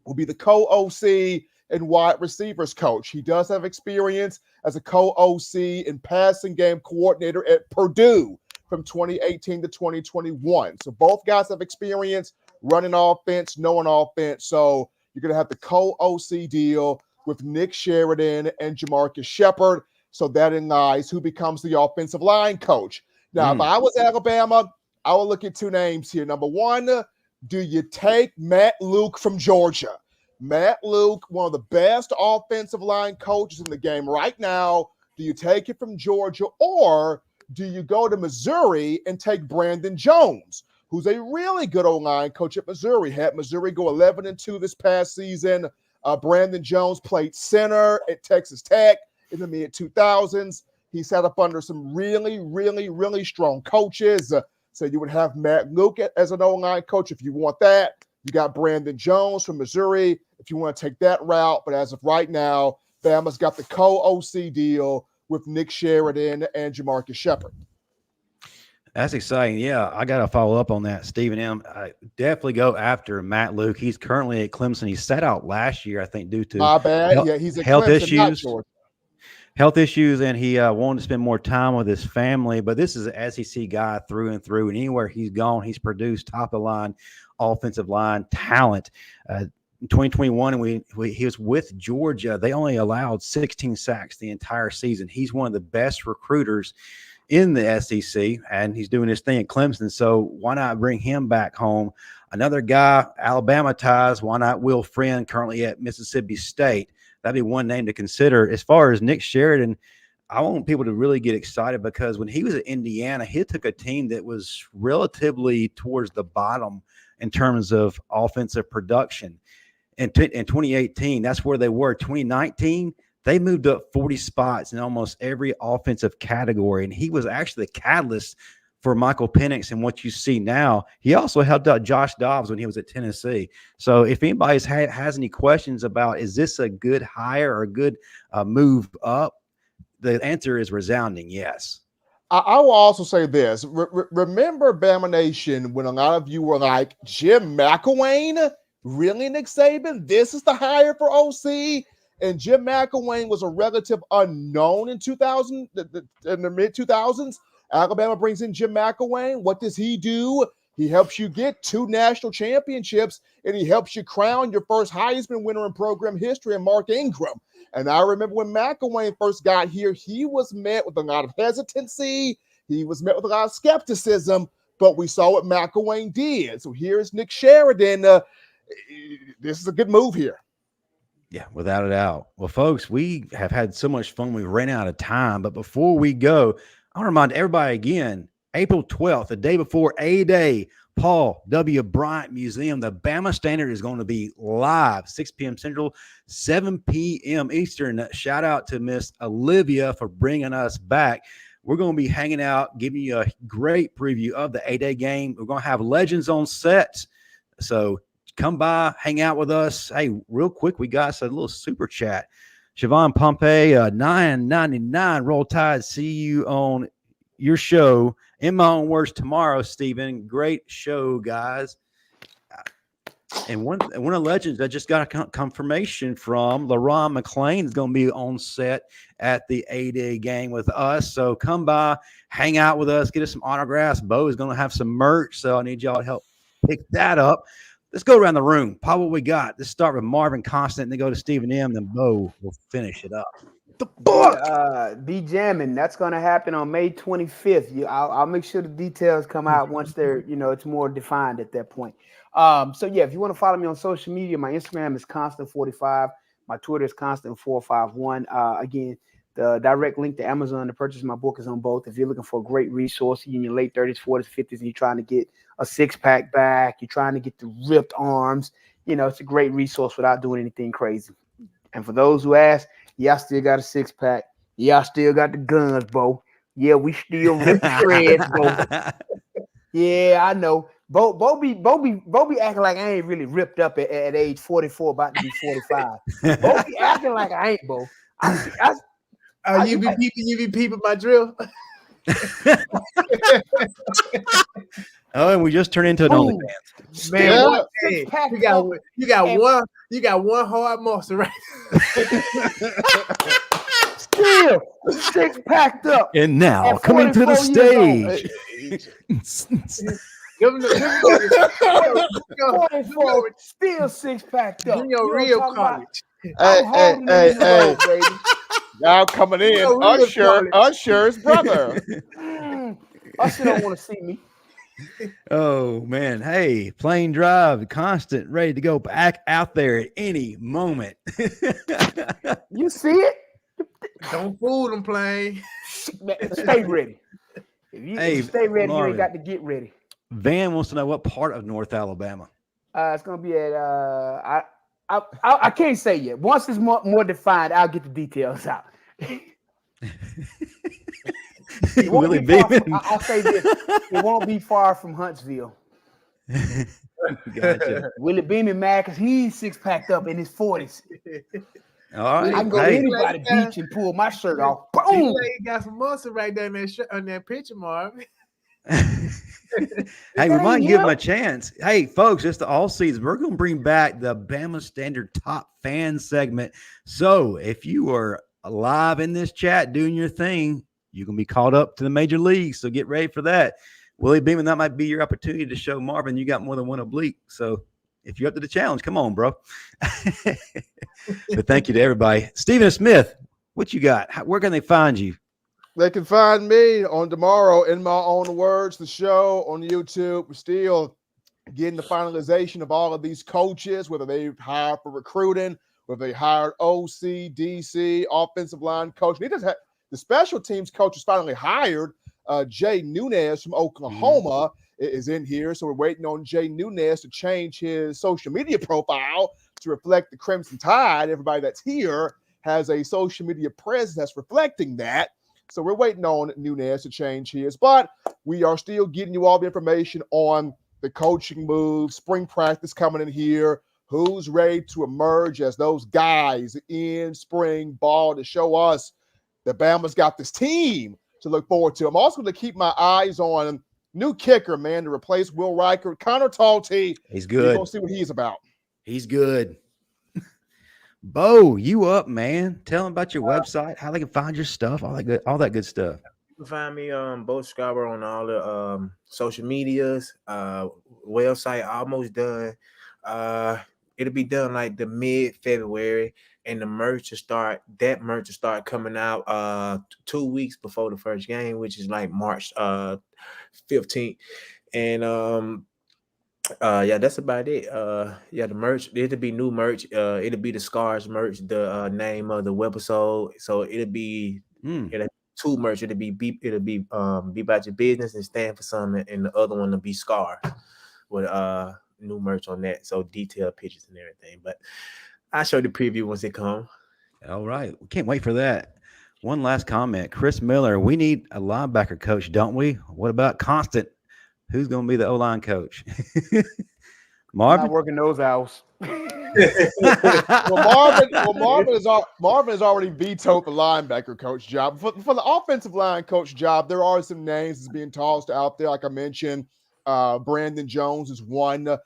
will be the co-OC and wide receivers coach. He does have experience as a co-OC and passing game coordinator at Purdue from 2018 to 2021. So both guys have experience running offense, knowing offense. So you're going to have the co-OC deal with Nick Sheridan and Jamarcus Shepard. So that in lies who becomes the offensive line coach. Now, if I was Alabama, I would look at two names here. Number one, do you take Matt Luke from Georgia? Matt Luke, one of the best offensive line coaches in the game right now. Do you take it from Georgia, or do you go to Missouri and take Brandon Jones, who's a really good O-line coach at Missouri? Had Missouri go 11-2 this past season. Brandon Jones played center at Texas Tech in the mid-2000s. He sat up under some really, really, really strong coaches. So you would have Matt Luke as an O-line coach if you want that. You got Brandon Jones from Missouri if you want to take that route. But as of right now, Bama's got the co-OC deal with Nick Sheridan and Jamarcus Shepard. That's exciting. Yeah, I got to follow up on that, Stephen M. I definitely go after Matt Luke. He's currently at Clemson. He sat out last year, I think, due to he's at health Clemson, issues, and he wanted to spend more time with his family. But this is an SEC guy through and through, and anywhere he's gone, he's produced top-of-the-line, offensive line talent. In 2021, he was with Georgia. They only allowed 16 sacks the entire season. He's one of the best recruiters in the SEC, and he's doing his thing at Clemson. So why not bring him back home? Another guy, Alabama ties. Why not Will Friend, currently at Mississippi State? That'd be one name to consider. As far as Nick Sheridan, I want people to really get excited because when he was at Indiana, he took a team that was relatively towards the bottom in terms of offensive production. In 2018, that's where they were. 2019, they moved up 40 spots in almost every offensive category, and he was actually the catalyst for Michael Penix and what you see now. He also helped out Josh Dobbs when he was at Tennessee. So if anybody has any questions about is this a good hire or a good move up, the answer is resounding yes. I will also say this. Remember, Bama Nation, when a lot of you were like, Jim McElwain? Really, Nick Saban? This is the hire for OC? And Jim McElwain was a relative unknown in in the mid-2000s. Alabama brings in Jim McElwain. What does he do? He helps you get 2 national championships, and he helps you crown your first Heisman winner in program history in Mark Ingram. And I remember when McElwain first got here, he was met with a lot of hesitancy. He was met with a lot of skepticism, but we saw what McElwain did. So here's Nick Sheridan. This is a good move here. Yeah, without a doubt. Well, folks, we have had so much fun. We ran out of time. But before we go, I want to remind everybody again, April 12th, the day before A-Day, Paul W. Bryant Museum, the Bama Standard is going to be live, 6 p.m. Central, 7 p.m. Eastern. Shout out to Miss Olivia for bringing us back. We're going to be hanging out, giving you a great preview of the A-Day game. We're going to have legends on set. So come by, hang out with us. Hey, real quick, we got a little super chat. Siobhan Pompey, $9.99. Roll Tide. See you on your show. In my own words, tomorrow, Stephen. Great show, guys. And one of the legends that just got a confirmation from LaRon McClain is going to be on set at the A-Day game with us. So come by, hang out with us, get us some autographs. Bo is going to have some merch, so I need y'all to help pick that up. Let's go around the room. Paul, what we got? Let's start with Marvin Constant, and then go to Stephen M. Then Bo will finish it up. The book. Be jamming. That's going to happen on May 25th. I'll make sure the details come out once they're, it's more defined at that point. So yeah, if you want to follow me on social media, my Instagram is Constant45. My Twitter is Constant451. Again, the direct link to Amazon to purchase my book is on both. If you're looking for a great resource in your late 30s, 40s, 50s, and you're trying to get a six-pack back, you're trying to get the ripped arms, it's a great resource without doing anything crazy. And for those who ask, yeah, I still got a six-pack. Yeah, I still got the guns, Bo. Yeah, we still rip the shreds, Bo. Yeah, I know. Bo be acting like I ain't really ripped up at age 44, about to be 45. Bo be acting like I ain't, Bo. You be peeping my drill. Oh, and we just turned into an OnlyFans. Man, you got one hard muscle right. Still six packed up. And now coming to the stage. 44, still six packed up. Your real college. Hey. Now coming in, Usher's brother. Usher don't want to see me. Oh man, hey, plane drive, Constant, ready to go back out there at any moment. You see it? Don't fool them, plane. Stay ready. If you stay ready, Marvin, you ain't got to get ready. Van wants to know what part of North Alabama. It's gonna be at I can't say yet. Once it's more defined, I'll get the details out. Willie Beeman. I'll say this: it won't be far from Huntsville. Gotcha. Willie Beeman mad because he's six packed up in his 40s. All right, I can go to anybody beach and pull my shirt off. Boom! You got some muscle right there on that picture, Marvin. Hey, we might give him a chance. Hey, folks, just the all season, we're going to bring back the Bama Standard Top Fan segment. So if you are live in this chat doing your thing, you can be called up to the major leagues. So get ready for that. Willie Beeman, that might be your opportunity to show Marvin you got more than one oblique. So if you're up to the challenge, come on, bro. But thank you to everybody. Stephen Smith, what you got? Where can they find you? They can find me on tomorrow, In My Own Words, the show on YouTube. We're still getting the finalization of all of these coaches, whether they hired for recruiting, whether they hired OC, DC, offensive line coach. The special teams coach is finally hired. Jay Nunez from Oklahoma is in here. So we're waiting on Jay Nunez to change his social media profile to reflect the Crimson Tide. Everybody that's here has a social media presence that's reflecting that. So we're waiting on Nunez to change his. But we are still getting you all the information on the coaching moves, spring practice coming in here, who's ready to emerge as those guys in spring ball to show us that Bama's got this team to look forward to. I'm also going to keep my eyes on new kicker, man, to replace Will Riker. Connor Talty. He's good. We're going to see what he's about. He's good. Bo, you up, man? Tell them about your website, how they can find your stuff, all that good stuff. You can find me Bo Scarborough on all the social medias. Website almost done. It'll be done like the mid-February, and the merch to start coming out 2 weeks before the first game, which is like March 15th. And Yeah, that's about it. Yeah, the merch, it'll be new merch. It'll be the Scars merch, the name of the webisode. So it'll be two merch. It'll be be about your business and stand for something, and the other one will be Scars with new merch on that. So detailed pictures and everything. But I'll show the preview once it comes. All right. We can't wait for that. One last comment. Chris Miller, we need a linebacker coach, don't we? What about Constant? Who's going to be the O-line coach? Marvin? I'm not working those hours. Marvin has already vetoed the linebacker coach job. For the offensive line coach job, there are some names that's being tossed out there. Like I mentioned, Brandon Jones is one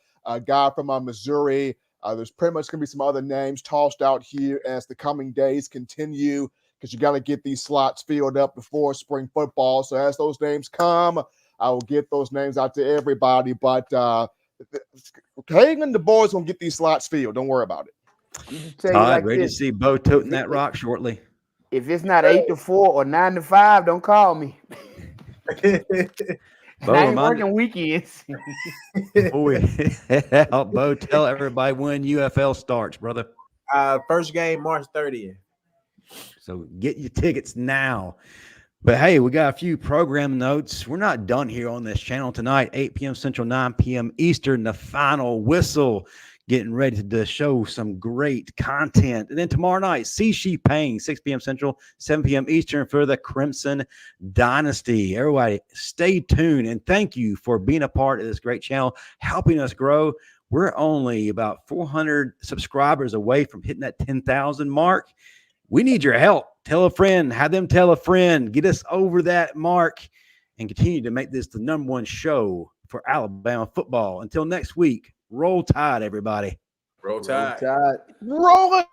guy from Missouri. There's pretty much going to be some other names tossed out here as the coming days continue, because you got to get these slots filled up before spring football. So as those names come, I will get those names out to everybody. But Kalen DeBoer is going to get these slots filled. Don't worry about it. Todd, ready to see Bo toting that rock shortly. If it's not 8 to 4 or 9 to 5, don't call me. Bo, I ain't working weekends. Bo, tell everybody when UFL starts, brother. First game, March 30th. So get your tickets now. But hey, we got a few program notes. We're not done here on this channel tonight. 8 p.m. Central, 9 p.m. Eastern, the final whistle. Getting ready to show some great content. And then tomorrow night, See She Paying, 6 p.m. Central, 7 p.m. Eastern for the Crimson Dynasty. Everybody, stay tuned. And thank you for being a part of this great channel, helping us grow. We're only about 400 subscribers away from hitting that 10,000 mark. We need your help. Tell a friend, have them tell a friend, get us over that mark, and continue to make this the #1 show for Alabama football. Until next week, roll Tide, everybody. Roll Tide. Roll it.